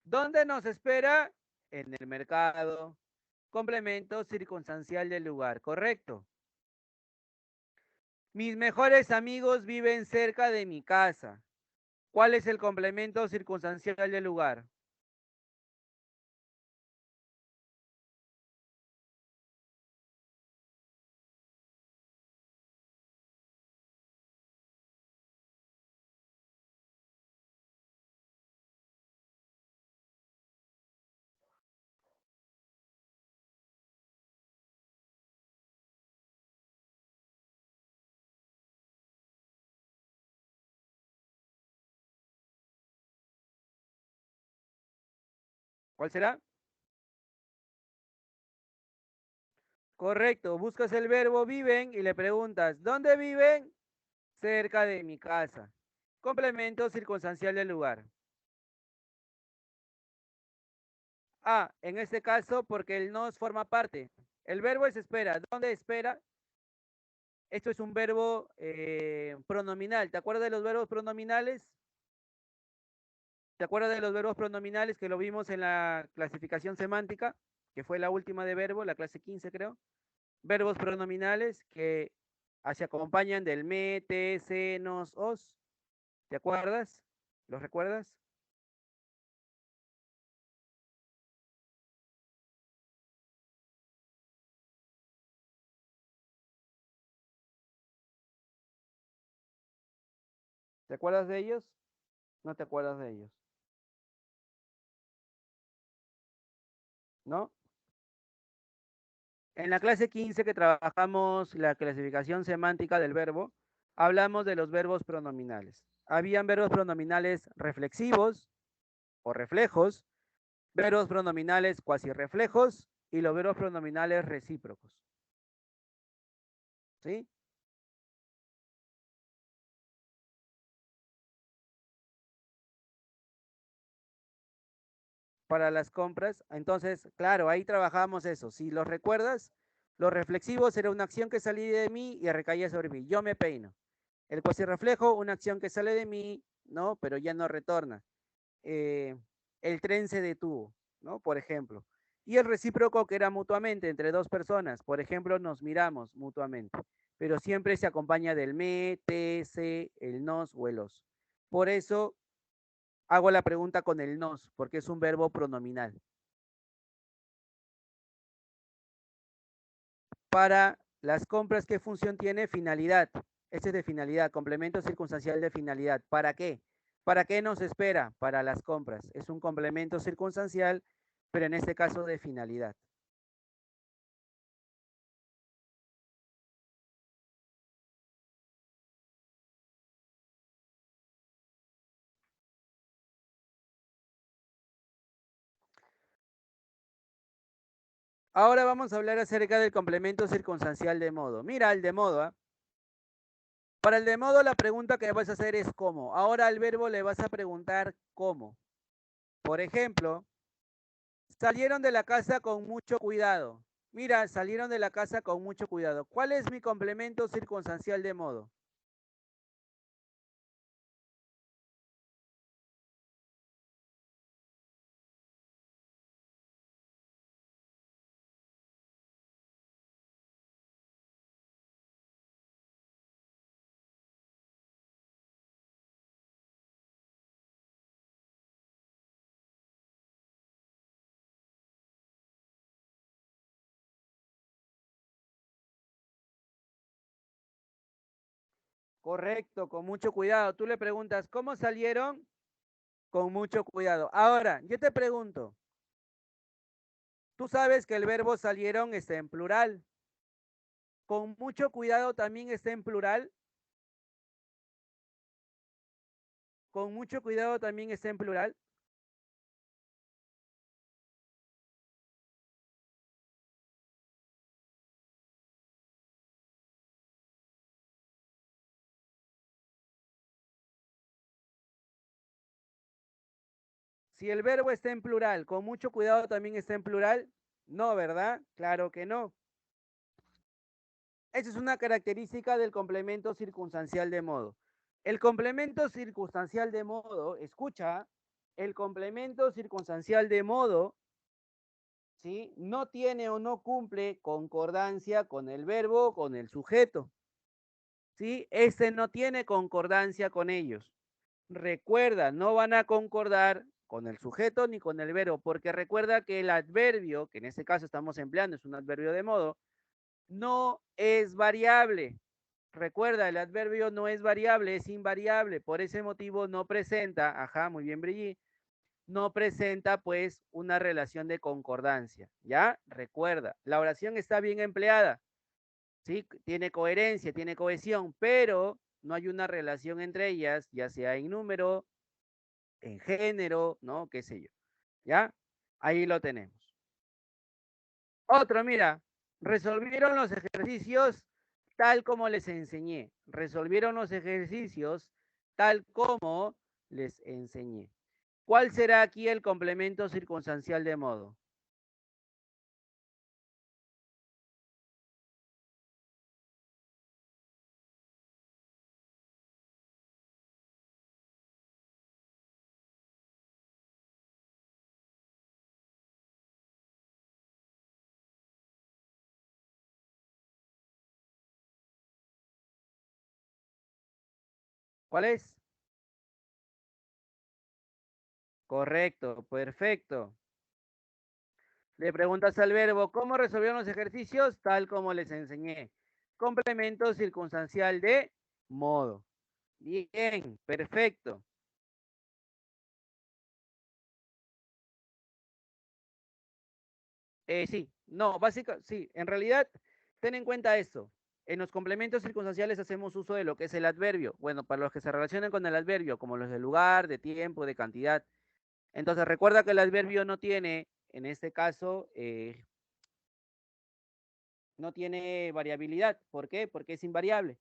¿Dónde nos espera? En el mercado. Complemento circunstancial del lugar, correcto. Mis mejores amigos viven cerca de mi casa. ¿Cuál es el complemento circunstancial del lugar? ¿Cuál será? Correcto, buscas el verbo viven y le preguntas, ¿dónde viven? Cerca de mi casa. Complemento circunstancial del lugar. Ah, en este caso, porque el nos forma parte. El verbo es espera. ¿Dónde espera? Esto es un verbo pronominal. ¿Te acuerdas de los verbos pronominales? ¿Te acuerdas de los verbos pronominales que lo vimos en la clasificación semántica? Que fue la última de verbo, la clase 15 creo. Verbos pronominales que se acompañan del me, te, se, nos, os. ¿Te acuerdas? ¿Los recuerdas? ¿Te acuerdas de ellos? ¿No te acuerdas de ellos? ¿No? En la clase 15 que trabajamos la clasificación semántica del verbo, hablamos de los verbos pronominales. Habían verbos pronominales reflexivos o reflejos, verbos pronominales cuasi reflejos y los verbos pronominales recíprocos. ¿Sí? Para las compras. Entonces, claro, ahí trabajamos eso. Si los recuerdas, los reflexivos era una acción que salía de mí y recaía sobre mí. Yo me peino. El cuasi reflejo, una acción que sale de mí, ¿no? Pero ya no retorna. El tren se detuvo, ¿no? Por ejemplo. Y el recíproco que era mutuamente entre dos personas. Por ejemplo, nos miramos mutuamente. Pero siempre se acompaña del me, te, se, el nos o el os. Por eso hago la pregunta con el nos, porque es un verbo pronominal. Para las compras, ¿qué función tiene? Finalidad. Este es de finalidad, complemento circunstancial de finalidad. ¿Para qué? ¿Para qué nos espera? Para las compras. Es un complemento circunstancial, pero en este caso de finalidad. Ahora vamos a hablar acerca del complemento circunstancial de modo. Mira, el de modo, ¿eh? Para el de modo la pregunta que vas a hacer es cómo. Ahora al verbo le vas a preguntar cómo. Por ejemplo, salieron de la casa con mucho cuidado. Mira, salieron de la casa con mucho cuidado. ¿Cuál es mi complemento circunstancial de modo? Correcto, con mucho cuidado. Tú le preguntas, ¿cómo salieron? Con mucho cuidado. Ahora, yo te pregunto, tú sabes que el verbo salieron está en plural. Con mucho cuidado también está en plural. Con mucho cuidado también está en plural. Si el verbo está en plural, con mucho cuidado también está en plural. No, ¿verdad? Claro que no. Esa es una característica del complemento circunstancial de modo. El complemento circunstancial de modo, escucha, el complemento circunstancial de modo, ¿sí? No tiene o no cumple concordancia con el verbo o con el sujeto, ¿sí? Este no tiene concordancia con ellos. Recuerda, no van a concordar con el sujeto ni con el verbo, porque recuerda que el adverbio, que en este caso estamos empleando, es un adverbio de modo, no es variable. Recuerda, el adverbio no es variable, es invariable. Por ese motivo no presenta, ajá, muy bien, Brigitte, no presenta pues una relación de concordancia. ¿Ya? Recuerda, la oración está bien empleada, ¿sí? Tiene coherencia, tiene cohesión, pero no hay una relación entre ellas, ya sea en número, en género, ¿no? Qué sé yo. ¿Ya? Ahí lo tenemos. Otro, mira, resolvieron los ejercicios tal como les enseñé. Resolvieron los ejercicios tal como les enseñé. ¿Cuál será aquí el complemento circunstancial de modo? ¿Cuál es? Correcto, perfecto. Le preguntas al verbo, ¿cómo resolvieron los ejercicios? Tal como les enseñé. Complemento circunstancial de modo. Bien, perfecto. Sí, no, sí, en realidad, ten en cuenta esto. En los complementos circunstanciales hacemos uso de lo que es el adverbio. Bueno, para los que se relacionan con el adverbio, como los de lugar, de tiempo, de cantidad. Entonces, recuerda que el adverbio no tiene, en este caso, no tiene variabilidad. ¿Por qué? Porque es invariable.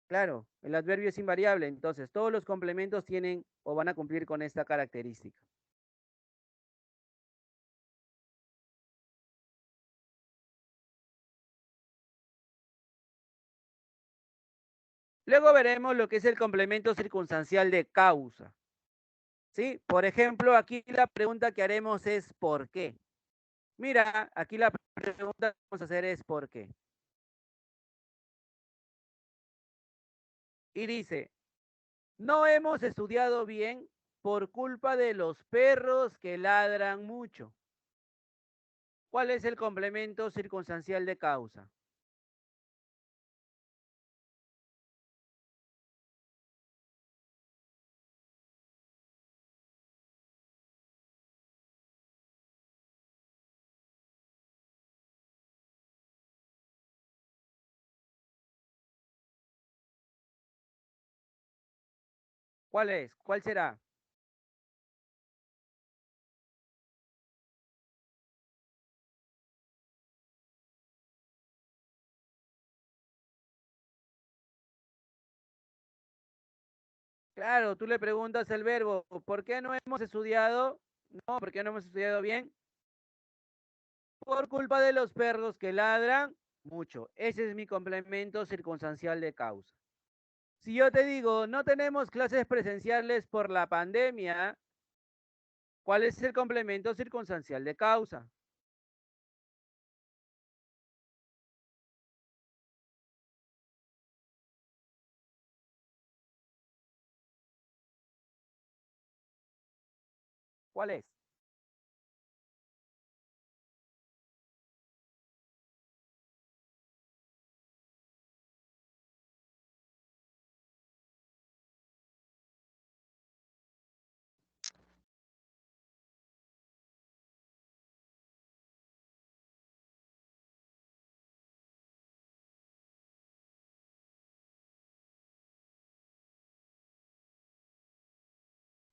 Claro, el adverbio es invariable. Entonces, todos los complementos tienen o van a cumplir con esta característica. Luego veremos lo que es el complemento circunstancial de causa. ¿Sí? Por ejemplo, aquí la pregunta que haremos es ¿por qué? Mira, aquí la pregunta que vamos a hacer es ¿por qué? Y dice, no hemos estudiado bien por culpa de los perros que ladran mucho. ¿Cuál es el complemento circunstancial de causa? ¿Cuál es? ¿Cuál será? Claro, tú le preguntas el verbo, ¿por qué no hemos estudiado? No, ¿por qué no hemos estudiado bien? Por culpa de los perros que ladran mucho. Ese es mi complemento circunstancial de causa. Si yo te digo, no tenemos clases presenciales por la pandemia, ¿cuál es el complemento circunstancial de causa? ¿Cuál es?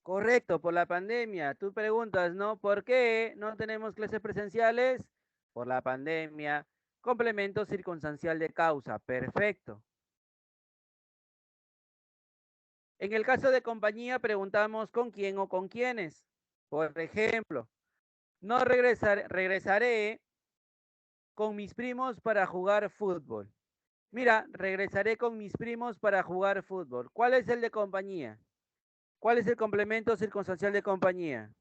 Correcto, por la pandemia. Tú preguntas, ¿no? ¿Por qué no tenemos clases presenciales? Por la pandemia. Complemento circunstancial de causa. Perfecto. En el caso de compañía, preguntamos con quién o con quiénes. Por ejemplo, regresaré con mis primos para jugar fútbol. Mira, regresaré con mis primos para jugar fútbol. ¿Cuál es el de compañía? ¿Cuál es el complemento circunstancial de compañía?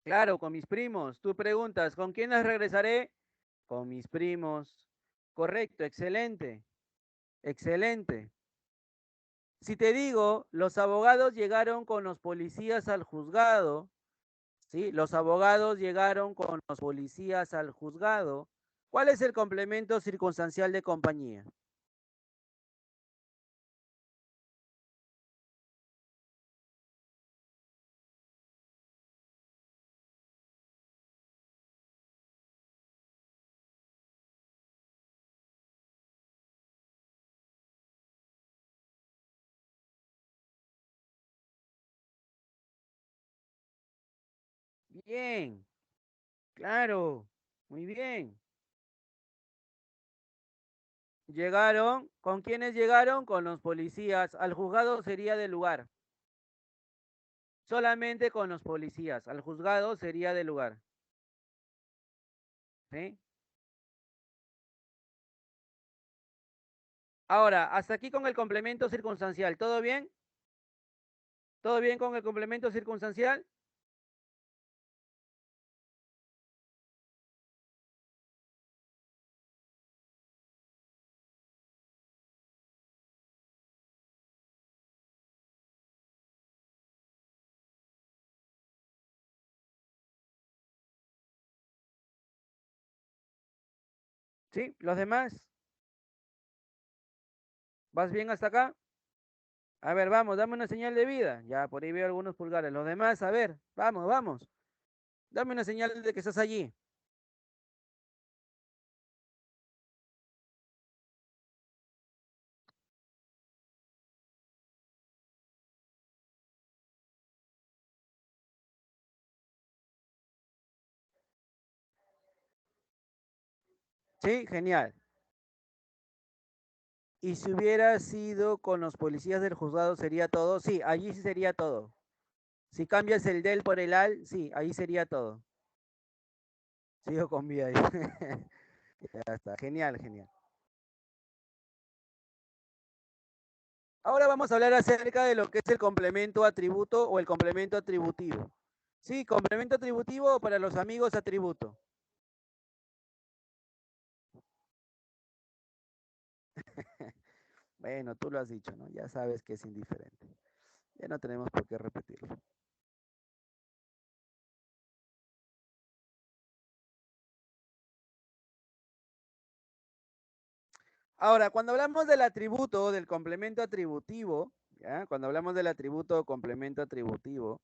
Claro, con mis primos. Tú preguntas, ¿con quiénes regresaré? Con mis primos. Correcto, excelente, excelente. Si te digo, los abogados llegaron con los policías al juzgado, ¿sí? Los abogados llegaron con los policías al juzgado. ¿Cuál es el complemento circunstancial de compañía? Bien, claro, muy bien. Llegaron, ¿con quiénes llegaron? Con los policías. Al juzgado sería del lugar. Solamente con los policías. Al juzgado sería del lugar. ¿Sí? Ahora, hasta aquí con el complemento circunstancial. ¿Todo bien? ¿Todo bien con el complemento circunstancial? ¿Sí? ¿Los demás? ¿Vas bien hasta acá? A ver, vamos, dame una señal de vida. Ya, por ahí veo algunos pulgares. Los demás, a ver, vamos, vamos. Dame una señal de que estás allí. Sí, genial. Y si hubiera sido con los policías del juzgado, ¿sería todo? Sí, allí sí sería todo. Si cambias el del por el al, sí, ahí sería todo. Sigo con vida ahí. Ya está, genial, genial. Ahora vamos a hablar acerca de lo que es el complemento atributo o el complemento atributivo. Sí, complemento atributivo o para los amigos atributo. Bueno, tú lo has dicho, ¿no? Ya sabes que es indiferente. Ya no tenemos por qué repetirlo. Ahora, cuando hablamos del atributo o del complemento atributivo, ¿ya? Cuando hablamos del atributo o complemento atributivo,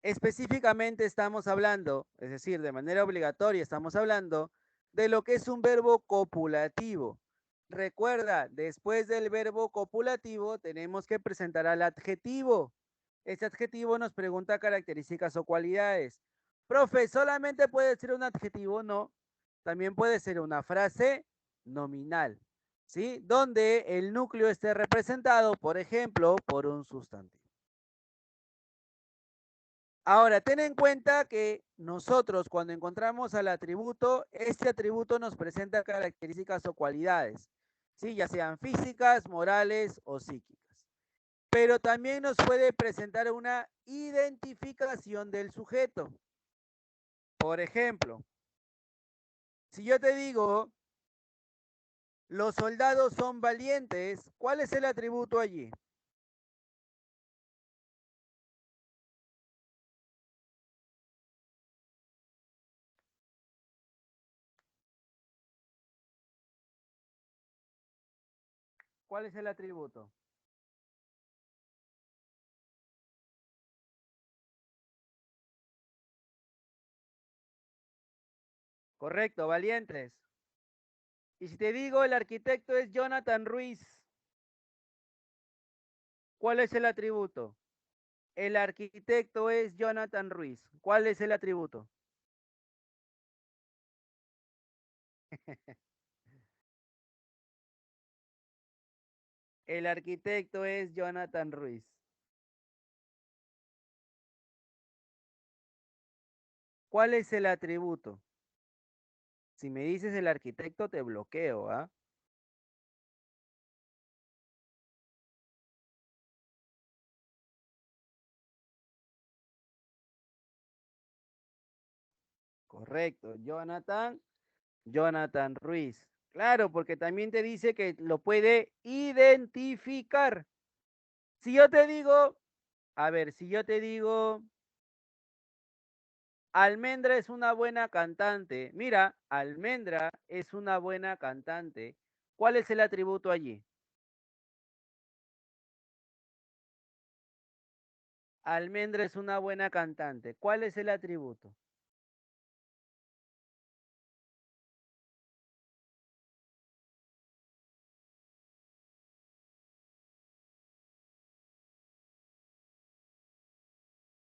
específicamente estamos hablando, es decir, de manera obligatoria estamos hablando de lo que es un verbo copulativo. Recuerda, después del verbo copulativo tenemos que presentar al adjetivo. Este adjetivo nos pregunta características o cualidades. Profe, ¿solamente puede ser un adjetivo? No. También puede ser una frase nominal, ¿sí? Donde el núcleo esté representado, por ejemplo, por un sustantivo. Ahora, ten en cuenta que nosotros cuando encontramos al atributo, este atributo nos presenta características o cualidades, ¿sí? Ya sean físicas, morales o psíquicas. Pero también nos puede presentar una identificación del sujeto. Por ejemplo, si yo te digo, los soldados son valientes, ¿cuál es el atributo allí? ¿Cuál es el atributo? Correcto, valientes. Y si te digo, el arquitecto es Jonathan Ruiz, ¿cuál es el atributo? El arquitecto es Jonathan Ruiz. ¿Cuál es el atributo? El arquitecto es Jonathan Ruiz. ¿Cuál es el atributo? Si me dices el arquitecto, te bloqueo, ¿ah? Correcto, Jonathan Ruiz. Claro, porque también te dice que lo puede identificar. Si yo te digo, a ver, si yo te digo, Almendra es una buena cantante. Mira, Almendra es una buena cantante. ¿Cuál es el atributo allí? Almendra es una buena cantante. ¿Cuál es el atributo?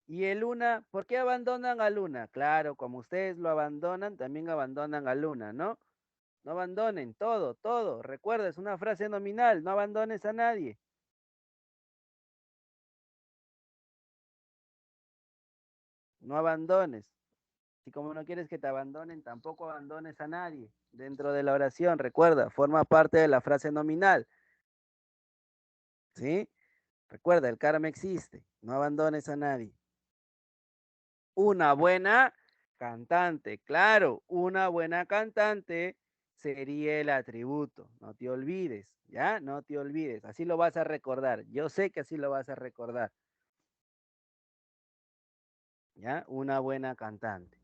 Y el Luna, ¿por qué abandonan a Luna? Claro, como ustedes lo abandonan, también abandonan a Luna, ¿no? No abandonen, todo, todo. Recuerda, es una frase nominal, no abandones a nadie. No abandones. Si como no quieres que te abandonen, tampoco abandones a nadie. Dentro de la oración, recuerda, forma parte de la frase nominal, ¿sí? Recuerda, el karma existe, no abandones a nadie. Una buena cantante, claro, una buena cantante sería el atributo, no te olvides, ¿ya? No te olvides, así lo vas a recordar, yo sé que así lo vas a recordar, ¿ya? Una buena cantante.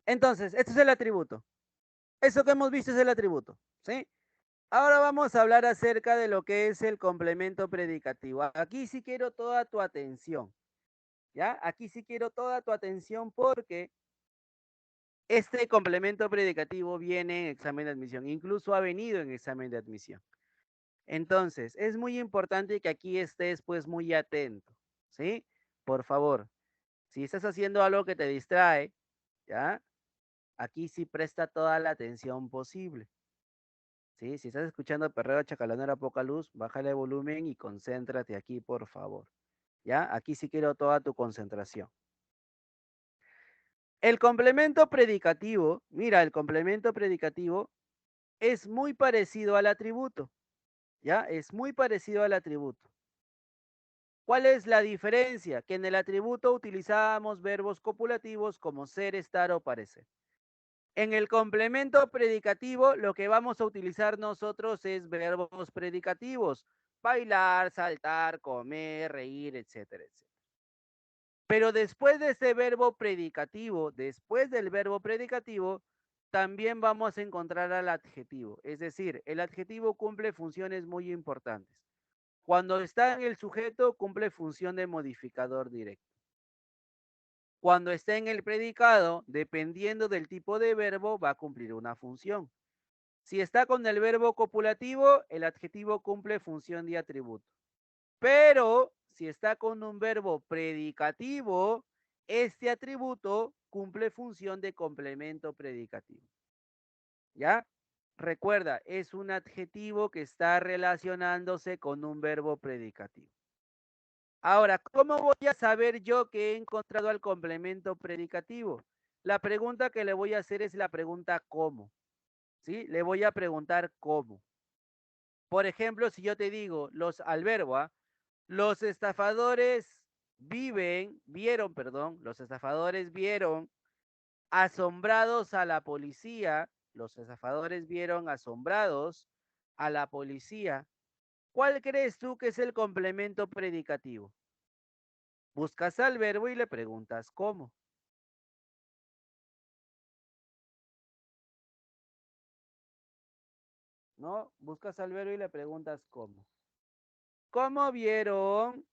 Entonces, este es el atributo. Eso que hemos visto es el atributo, ¿sí? Ahora vamos a hablar acerca de lo que es el complemento predicativo. Aquí sí quiero toda tu atención, ¿ya? Aquí sí quiero toda tu atención porque este complemento predicativo viene en examen de admisión, incluso ha venido en examen de admisión. Entonces, es muy importante que aquí estés pues muy atento, ¿sí? Por favor, si estás haciendo algo que te distrae, ¿ya? Aquí sí presta toda la atención posible. ¿Sí? Si estás escuchando Perreo Chacalanera Poca Luz, bájale el volumen y concéntrate aquí, por favor. ¿Ya? Aquí sí quiero toda tu concentración. El complemento predicativo, mira, el complemento predicativo es muy parecido al atributo. ¿Ya? Es muy parecido al atributo. ¿Cuál es la diferencia? Que en el atributo utilizábamos verbos copulativos como ser, estar o parecer. En el complemento predicativo, lo que vamos a utilizar nosotros es verbos predicativos. Bailar, saltar, comer, reír, etcétera, etcétera. Pero después de ese verbo predicativo, después del verbo predicativo, también vamos a encontrar al adjetivo. Es decir, el adjetivo cumple funciones muy importantes. Cuando está en el sujeto, cumple función de modificador directo. Cuando está en el predicado, dependiendo del tipo de verbo, va a cumplir una función. Si está con el verbo copulativo, el adjetivo cumple función de atributo. Pero si está con un verbo predicativo, este atributo cumple función de complemento predicativo. ¿Ya? Recuerda, es un adjetivo que está relacionándose con un verbo predicativo. Ahora, ¿cómo voy a saber yo que he encontrado al complemento predicativo? La pregunta que le voy a hacer es la pregunta ¿cómo? ¿Sí? Le voy a preguntar ¿cómo? Por ejemplo, si yo te digo al verbo, ¿ah? Los estafadores los estafadores vieron asombrados a la policía, los estafadores vieron asombrados a la policía. ¿Cuál crees tú que es el complemento predicativo? Buscas al verbo y le preguntas cómo. ¿No? Buscas al verbo y le preguntas cómo. ¿Cómo vieron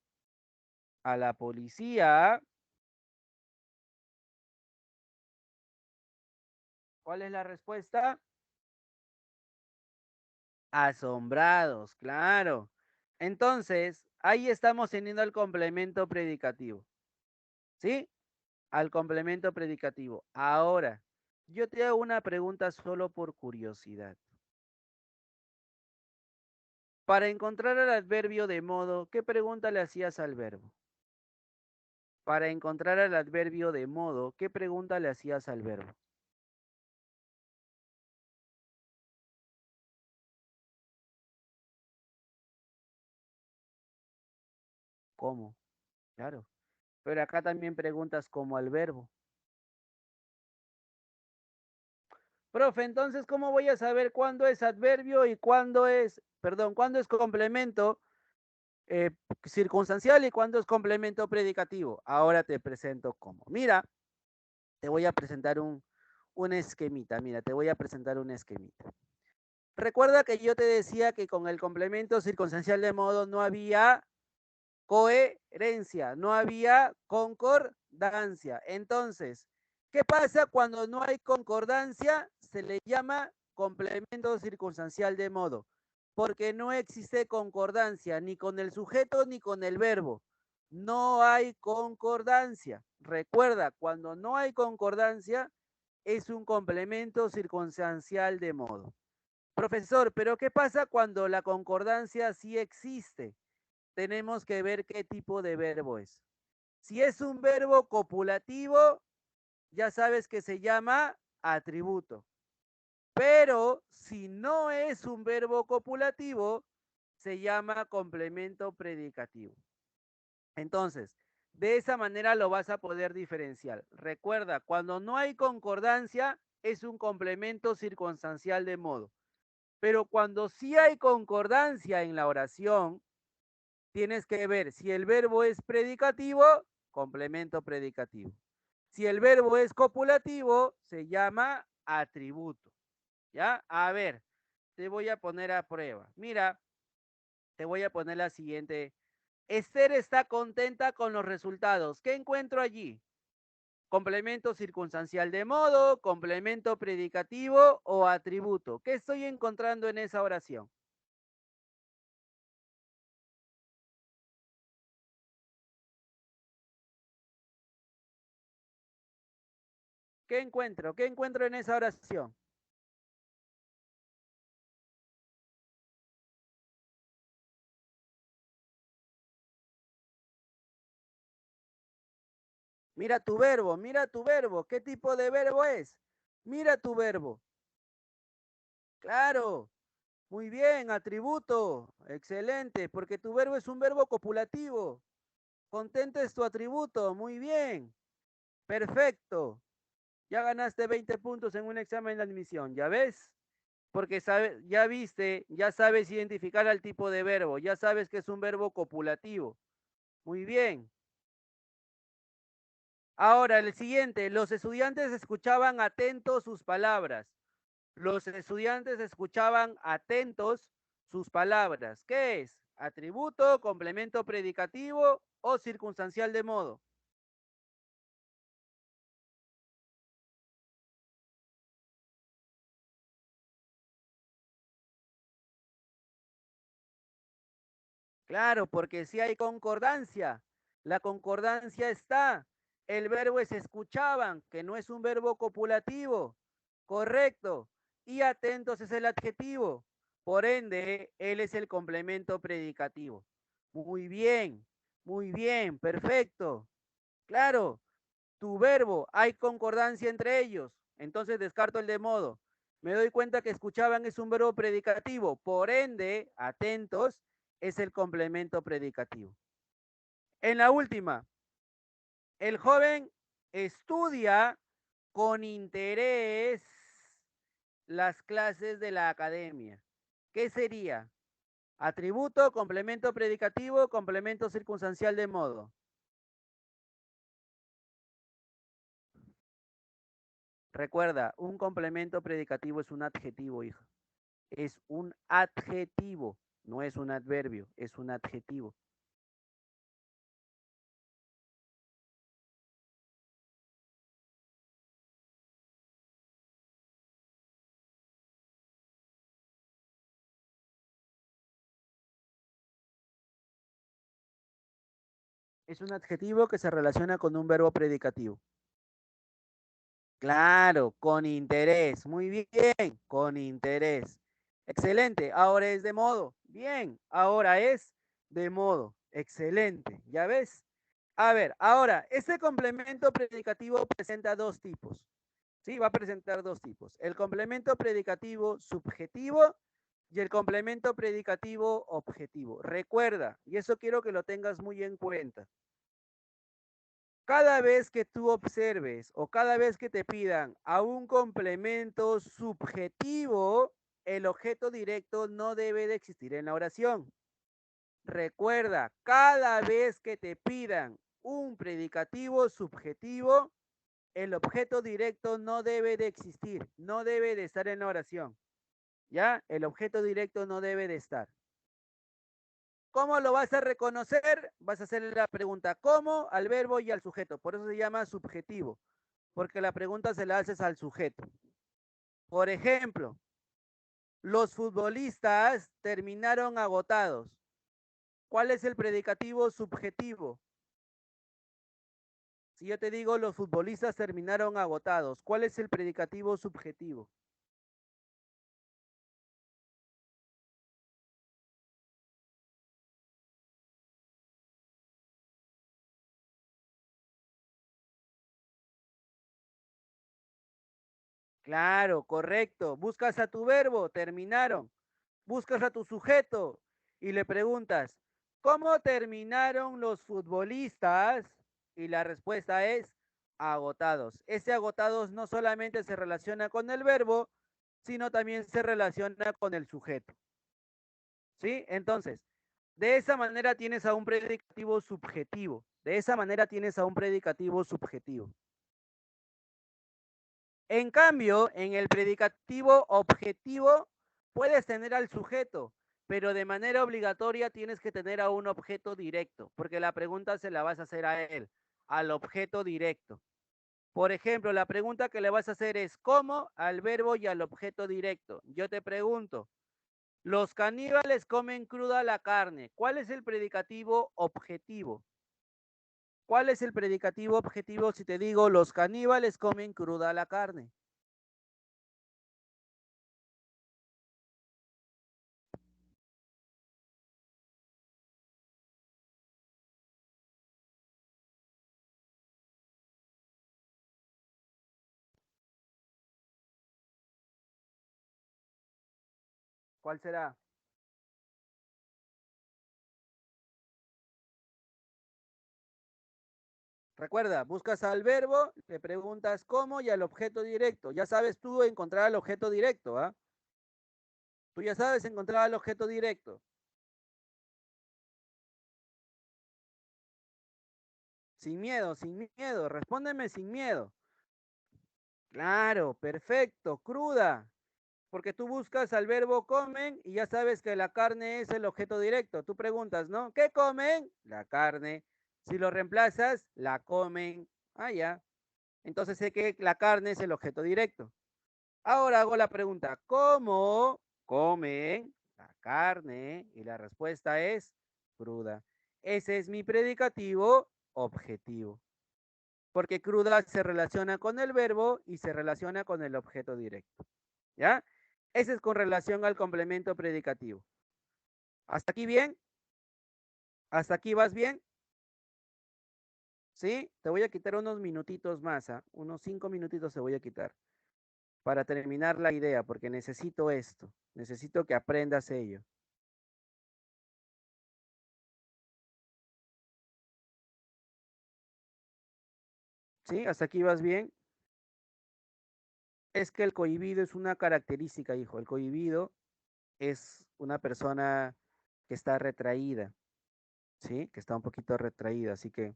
a la policía? ¿Cuál es la respuesta? Asombrados, claro. Entonces, ahí estamos teniendo el complemento predicativo. ¿Sí? Al complemento predicativo. Ahora, yo te hago una pregunta solo por curiosidad. Para encontrar el adverbio de modo, ¿qué pregunta le hacías al verbo? Para encontrar el adverbio de modo, ¿qué pregunta le hacías al verbo? ¿Cómo? Claro. Pero acá también preguntas como al verbo. Profe, entonces, ¿cómo voy a saber cuándo es adverbio y cuándo es complemento circunstancial y cuándo es complemento predicativo? Ahora te presento cómo. Mira, te voy a presentar un esquemita. Mira, te voy a presentar un esquemita. Recuerda que yo te decía que con el complemento circunstancial de modo no había coherencia, no había concordancia. Entonces, ¿qué pasa cuando no hay concordancia? Se le llama complemento circunstancial de modo, porque no existe concordancia ni con el sujeto ni con el verbo. No hay concordancia. Recuerda, cuando no hay concordancia, es un complemento circunstancial de modo. Profesor, pero ¿qué pasa cuando la concordancia sí existe? Tenemos que ver qué tipo de verbo es. Si es un verbo copulativo, ya sabes que se llama atributo. Pero si no es un verbo copulativo, se llama complemento predicativo. Entonces, de esa manera lo vas a poder diferenciar. Recuerda, cuando no hay concordancia, es un complemento circunstancial de modo. Pero cuando sí hay concordancia en la oración, tienes que ver si el verbo es predicativo, complemento predicativo. Si el verbo es copulativo, se llama atributo. ¿Ya? A ver, te voy a poner a prueba. Mira, te voy a poner la siguiente. Esther está contenta con los resultados. ¿Qué encuentro allí? Complemento circunstancial de modo, complemento predicativo o atributo. ¿Qué estoy encontrando en esa oración? ¿Qué encuentro? ¿Qué encuentro en esa oración? Mira tu verbo, mira tu verbo. ¿Qué tipo de verbo es? Mira tu verbo. Claro, muy bien, atributo. Excelente, porque tu verbo es un verbo copulativo. Contento es tu atributo, muy bien. Perfecto. Ya ganaste 20 puntos en un examen de admisión, ¿ya ves? Porque ya viste, ya sabes identificar al tipo de verbo, ya sabes que es un verbo copulativo. Muy bien. Ahora, el siguiente, los estudiantes escuchaban atentos sus palabras. Los estudiantes escuchaban atentos sus palabras. ¿Qué es? ¿Atributo, complemento predicativo o circunstancial de modo? Claro, porque si hay concordancia, la concordancia está. El verbo es escuchaban, que no es un verbo copulativo. Correcto. Y atentos es el adjetivo. Por ende, él es el complemento predicativo. Muy bien, perfecto. Claro, tu verbo, hay concordancia entre ellos. Entonces descarto el de modo. Me doy cuenta que escuchaban es un verbo predicativo. Por ende, atentos es el complemento predicativo. En la última, el joven estudia con interés las clases de la academia. ¿Qué sería? Atributo, complemento predicativo, complemento circunstancial de modo. Recuerda, un complemento predicativo es un adjetivo, hijo. Es un adjetivo, no es un adverbio, es un adjetivo. Es un adjetivo que se relaciona con un verbo predicativo. Claro, con interés. Muy bien, con interés. Excelente. Ahora es de modo. Bien, ahora es de modo. Excelente. ¿Ya ves? A ver, ahora, este complemento predicativo presenta dos tipos. Sí, va a presentar dos tipos. El complemento predicativo subjetivo y el complemento predicativo objetivo. Recuerda, y eso quiero que lo tengas muy en cuenta. Cada vez que tú observes o cada vez que te pidan a un complemento subjetivo, el objeto directo no debe de existir en la oración. Recuerda, cada vez que te pidan un predicativo subjetivo, el objeto directo no debe de existir, no debe de estar en la oración. ¿Ya? El objeto directo no debe de estar. ¿Cómo lo vas a reconocer? Vas a hacerle la pregunta ¿cómo? Al verbo y al sujeto. Por eso se llama subjetivo, porque la pregunta se la haces al sujeto. Por ejemplo, los futbolistas terminaron agotados. ¿Cuál es el predicativo subjetivo? Si yo te digo los futbolistas terminaron agotados, ¿cuál es el predicativo subjetivo? Claro, correcto. Buscas a tu verbo, terminaron. Buscas a tu sujeto y le preguntas, ¿cómo terminaron los futbolistas? Y la respuesta es agotados. Ese agotados no solamente se relaciona con el verbo, sino también se relaciona con el sujeto. ¿Sí? Entonces, de esa manera tienes a un predicativo subjetivo. De esa manera tienes a un predicativo subjetivo. En cambio, en el predicativo objetivo puedes tener al sujeto, pero de manera obligatoria tienes que tener a un objeto directo, porque la pregunta se la vas a hacer a él, al objeto directo. Por ejemplo, la pregunta que le vas a hacer es ¿cómo? Al verbo y al objeto directo. Yo te pregunto, los caníbales comen cruda la carne. ¿Cuál es el predicativo objetivo? ¿Cuál es el predicativo objetivo si te digo los caníbales comen cruda la carne? ¿Cuál será? Recuerda, buscas al verbo, le preguntas cómo y al objeto directo. Ya sabes tú encontrar al objeto directo, ¿ah? Tú ya sabes encontrar al objeto directo. Sin miedo, sin miedo. Respóndeme sin miedo. Claro, perfecto, cruda. Porque tú buscas al verbo comen y ya sabes que la carne es el objeto directo. Tú preguntas, ¿no? ¿Qué comen? La carne. Si lo reemplazas, la comen. Ah, ya. Entonces sé que la carne es el objeto directo. Ahora hago la pregunta, ¿cómo comen la carne? Y la respuesta es cruda. Ese es mi predicativo objetivo, porque cruda se relaciona con el verbo y se relaciona con el objeto directo. ¿Ya? Ese es con relación al complemento predicativo. ¿Hasta aquí bien? ¿Hasta aquí vas bien? ¿Sí? Te voy a quitar unos minutitos más, ¿ah? Unos 5 minutitos te voy a quitar para terminar la idea, porque necesito esto. Necesito que aprendas ello. ¿Sí? ¿Hasta aquí vas bien? Es que el cohibido es una característica, hijo. El cohibido es una persona que está retraída, ¿sí? Que está un poquito retraída, así que...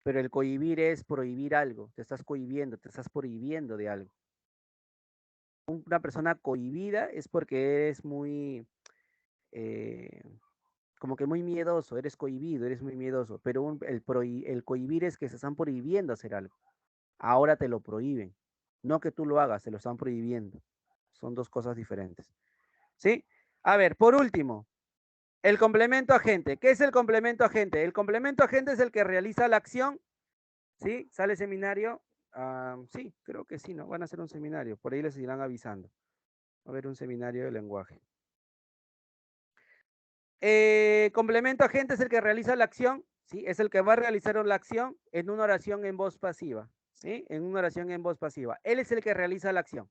Pero el cohibir es prohibir algo, te estás cohibiendo, te estás prohibiendo de algo. Una persona cohibida es porque eres muy, eh, como que muy miedoso, eres cohibido, eres muy miedoso, pero el cohibir es que se están prohibiendo hacer algo. Ahora te lo prohíben, no que tú lo hagas, te lo están prohibiendo. Son dos cosas diferentes. ¿Sí? A ver, por último, el complemento agente. ¿Qué es el complemento agente? El complemento agente es el que realiza la acción. ¿Sí? ¿Sale seminario? Sí, creo que sí, ¿no? Van a hacer un seminario. Por ahí les irán avisando. Va a haber un seminario de lenguaje. Complemento agente es el que realiza la acción. ¿Sí? Es el que va a realizar la acción en una oración en voz pasiva. ¿Sí? En una oración en voz pasiva. Él es el que realiza la acción.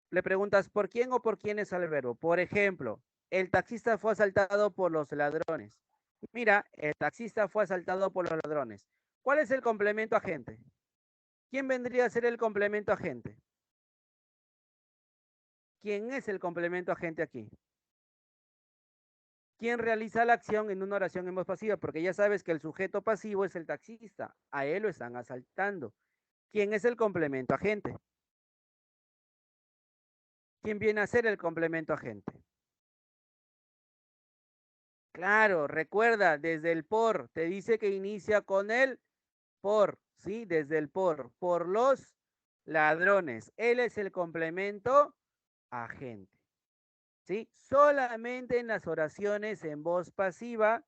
Le preguntas por quién o por quién es el verbo. Por ejemplo, el taxista fue asaltado por los ladrones. Mira, el taxista fue asaltado por los ladrones. ¿Cuál es el complemento agente? ¿Quién vendría a ser el complemento agente? ¿Quién es el complemento agente aquí? ¿Quién realiza la acción en una oración en voz pasiva? Porque ya sabes que el sujeto pasivo es el taxista. A él lo están asaltando. ¿Quién es el complemento agente? ¿Quién viene a ser el complemento agente? Claro, recuerda, desde el por, te dice que inicia con el por, ¿sí? Desde el por los ladrones. Él es el complemento agente, ¿sí? Solamente en las oraciones en voz pasiva,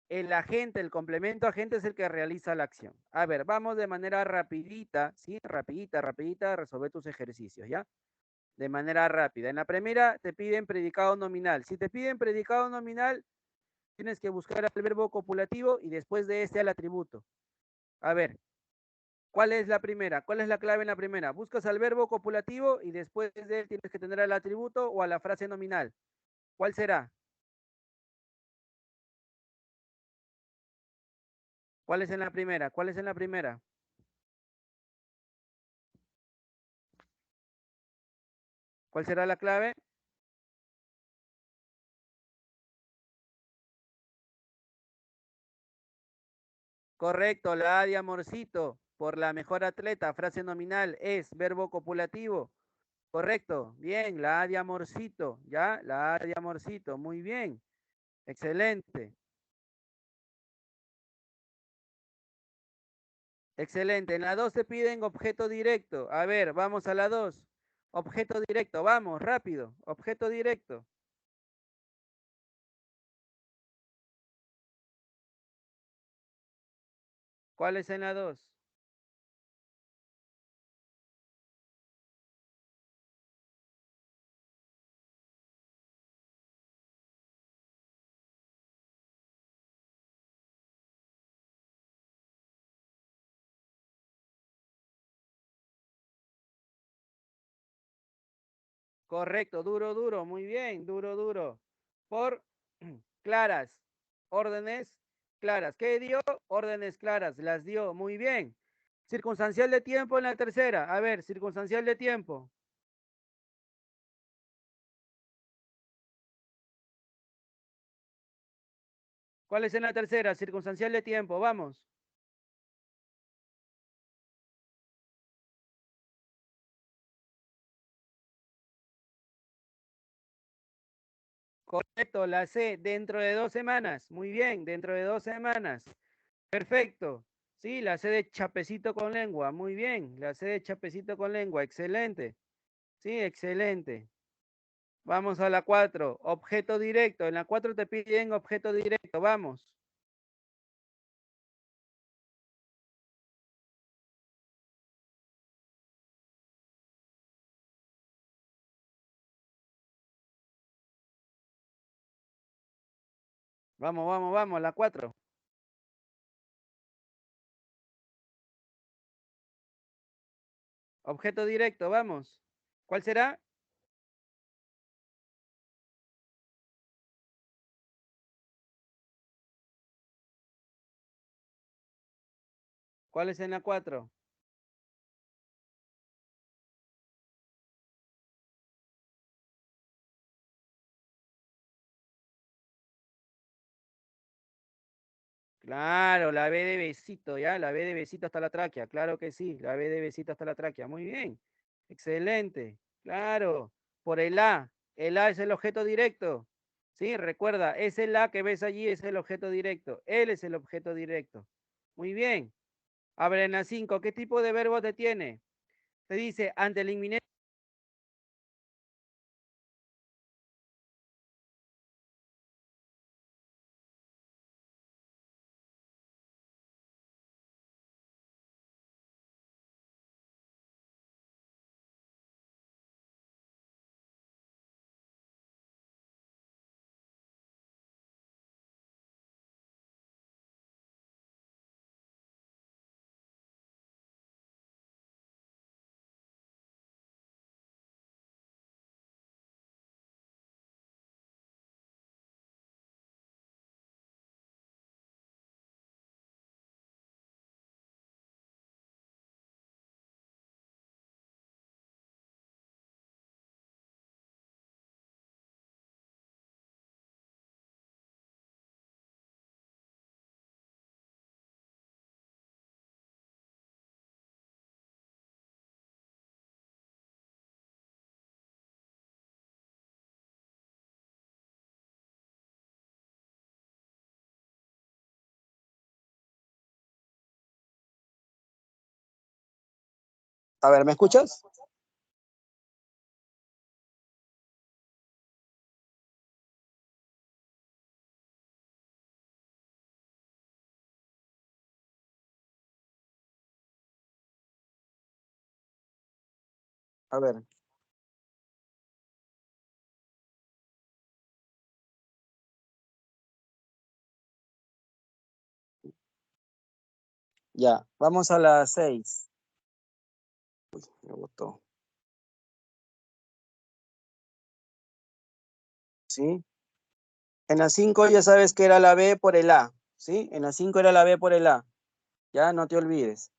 el agente, el complemento agente es el que realiza la acción. A ver, vamos de manera rapidita, ¿sí? Rapidita, a resolver tus ejercicios, ¿ya? De manera rápida. En la primera te piden predicado nominal. Si te piden predicado nominal, tienes que buscar el verbo copulativo y después de este al atributo. A ver, ¿Cuál es la primera? ¿Cuál es la clave en la primera? Buscas al verbo copulativo y después de él tienes que tener al atributo o a la frase nominal. ¿Cuál será? ¿Cuál es en la primera? ¿Cuál es en la primera? ¿Cuál será la clave? Correcto, la A de amorcito, por la mejor atleta, frase nominal, es verbo copulativo. Correcto, bien, la A de amorcito, ¿ya? La A de amorcito, muy bien, excelente, excelente. En la 2 te piden objeto directo. A ver, vamos a la 2. Objeto directo, vamos, rápido, objeto directo. ¿Cuál es en la 2? Correcto, duro, duro, muy bien, duro, duro. Por claras, órdenes claras. ¿Qué dio? Órdenes claras, las dio, muy bien. Circunstancial de tiempo en la tercera. A ver, circunstancial de tiempo. ¿Cuál es en la tercera? Circunstancial de tiempo, vamos. Correcto, la C, dentro de 2 semanas. Muy bien, dentro de 2 semanas. Perfecto. Sí, la C de chapecito con lengua. Muy bien, la C de chapecito con lengua. Excelente. Sí, excelente. Vamos a la 4. Objeto directo. En la 4 te piden objeto directo. Vamos. Vamos, vamos, vamos. La 4. Objeto directo. Vamos. ¿Cuál será? ¿Cuál es en la 4? Claro, la B de besito, ¿ya? La B de besito hasta la tráquea. Claro que sí. La B de besito hasta la tráquea. Muy bien. Excelente. Claro. Por el A. El A es el objeto directo. Sí, recuerda, es el A que ves allí, es el objeto directo. Él es el objeto directo. Muy bien. A ver, en la 5, ¿qué tipo de verbo te tiene? Te dice, ante el inminente. A ver, ¿me escuchas? A ver, Ya, vamos a la 6. Uy, me botó. ¿Sí? En la 5 ya sabes que era la B por el A. ¿Sí? En la 5 era la B por el A. Ya, no te olvides.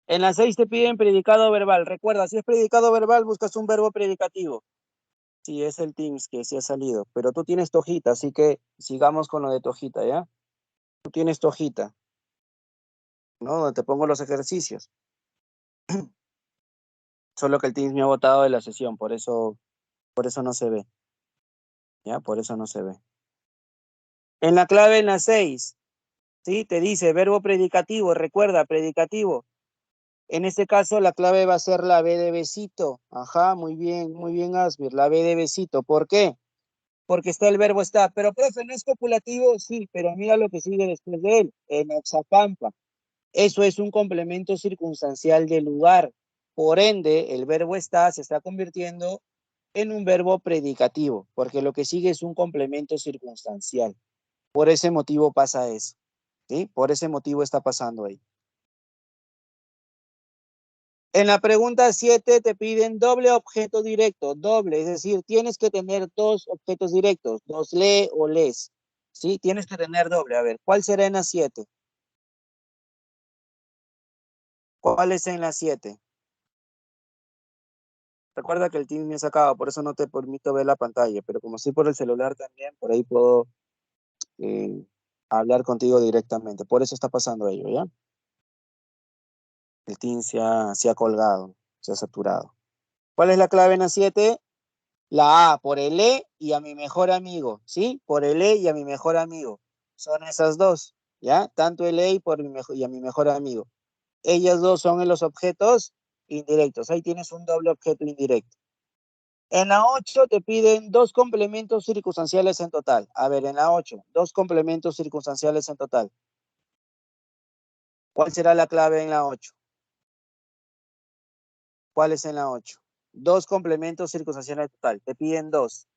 En la 6 te piden predicado verbal. Recuerda, si es predicado verbal, buscas un verbo predicativo. Sí, es el Teams que sí ha salido. Pero tú tienes tu hojita, así que sigamos con lo de tu hojita, ¿ya? Tú tienes tu hojita, ¿no? Donde te pongo los ejercicios. Solo que el Teams me ha botado de la sesión, por eso no se ve. ¿Ya? Por eso no se ve. En la clave en la 6, ¿sí? Te dice verbo predicativo, recuerda, predicativo. En este caso la clave va a ser la B de besito. Ajá, muy bien, Asmir, la B de besito. ¿Por qué? Porque está el verbo está. Pero, profe, ¿no es copulativo? Sí, pero mira lo que sigue después de él, en Oxapampa. Eso es un complemento circunstancial de lugar. Por ende, el verbo está se está convirtiendo en un verbo predicativo, porque lo que sigue es un complemento circunstancial. Por ese motivo pasa eso, ¿sí? Por ese motivo está pasando ahí. En la pregunta 7 te piden doble objeto directo, doble, es decir, tienes que tener dos objetos directos, dos lee o les, ¿sí? Tienes que tener doble. A ver, ¿cuál será en la 7? ¿Cuál es en la 7? Recuerda que el Teams me ha sacado, por eso no te permito ver la pantalla, pero como estoy por el celular también, por ahí puedo eh, hablar contigo directamente. Por eso está pasando ello, ¿ya? El Teams se ha colgado, se ha saturado. ¿Cuál es la clave en la 7? La A, por el E y a mi mejor amigo, ¿sí? Por el E y a mi mejor amigo. Son esas dos, ¿ya? Tanto el E y a mi mejor amigo. Ellas dos son los objetos indirectos. Ahí tienes un doble objeto indirecto. En la 8 te piden dos complementos circunstanciales en total. A ver, en la 8, dos complementos circunstanciales en total. ¿Cuál será la clave en la 8? ¿Cuál es en la 8? Dos complementos circunstanciales en total. Te piden dos.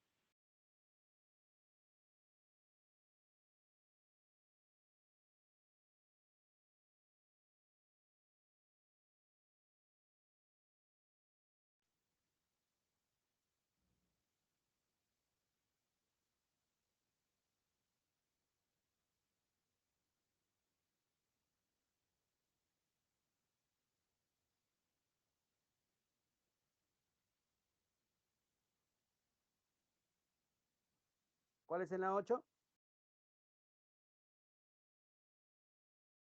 ¿Cuál es en la 8?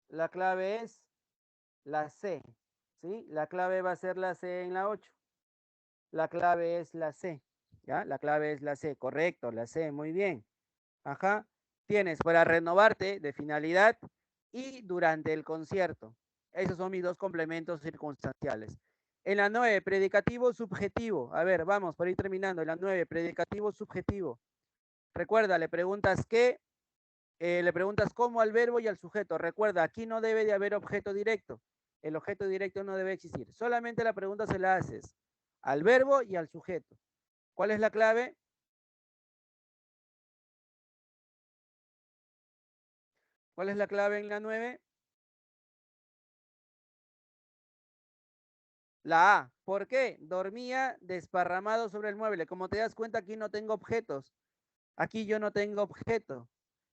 La clave es la C, ¿sí? La clave va a ser la C en la 8. La clave es la C, ¿ya? La clave es la C, correcto, la C, muy bien. Ajá. Tienes para renovarte de finalidad y durante el concierto. Esos son mis dos complementos circunstanciales. En la 9, predicativo subjetivo. A ver, vamos, para ir terminando. En la 9, predicativo subjetivo. Recuerda, le preguntas qué, le preguntas cómo al verbo y al sujeto. Recuerda, aquí no debe de haber objeto directo. El objeto directo no debe existir. Solamente la pregunta se la haces al verbo y al sujeto. ¿Cuál es la clave? ¿Cuál es la clave en la 9? La A. ¿Por qué? Dormía desparramado sobre el mueble. Como te das cuenta, aquí no tengo objetos. Aquí yo no tengo objeto.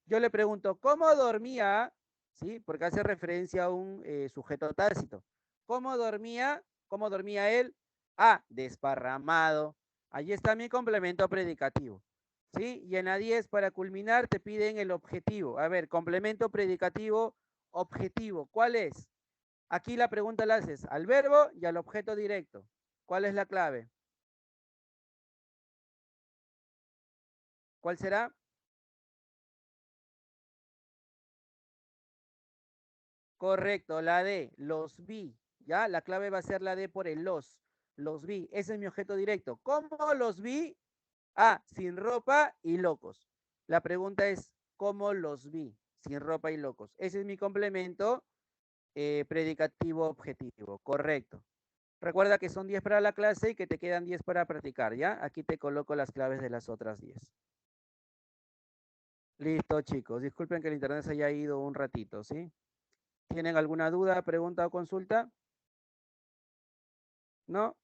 Yo le pregunto, ¿cómo dormía? ¿Sí? Porque hace referencia a un sujeto tácito. ¿Cómo dormía? ¿Cómo dormía él? A, desparramado. Allí está mi complemento predicativo. ¿Sí? Y en la 10, para culminar, te piden el objetivo. A ver, complemento predicativo objetivo. ¿Cuál es? Aquí la pregunta la haces al verbo y al objeto directo. ¿Cuál es la clave? ¿Cuál será? Correcto, la D, los vi. ¿Ya? La clave va a ser la D por el los. Los vi. Ese es mi objeto directo. ¿Cómo los vi? Ah, sin ropa y locos. La pregunta es, ¿cómo los vi? Sin ropa y locos. Ese es mi complemento predicativo objetivo. Correcto. Recuerda que son 10 para la clase y que te quedan 10 para practicar, ¿ya? Aquí te coloco las claves de las otras 10. Listo, chicos. Disculpen que el internet se haya ido un ratito, ¿sí? ¿Tienen alguna duda, pregunta o consulta? ¿No?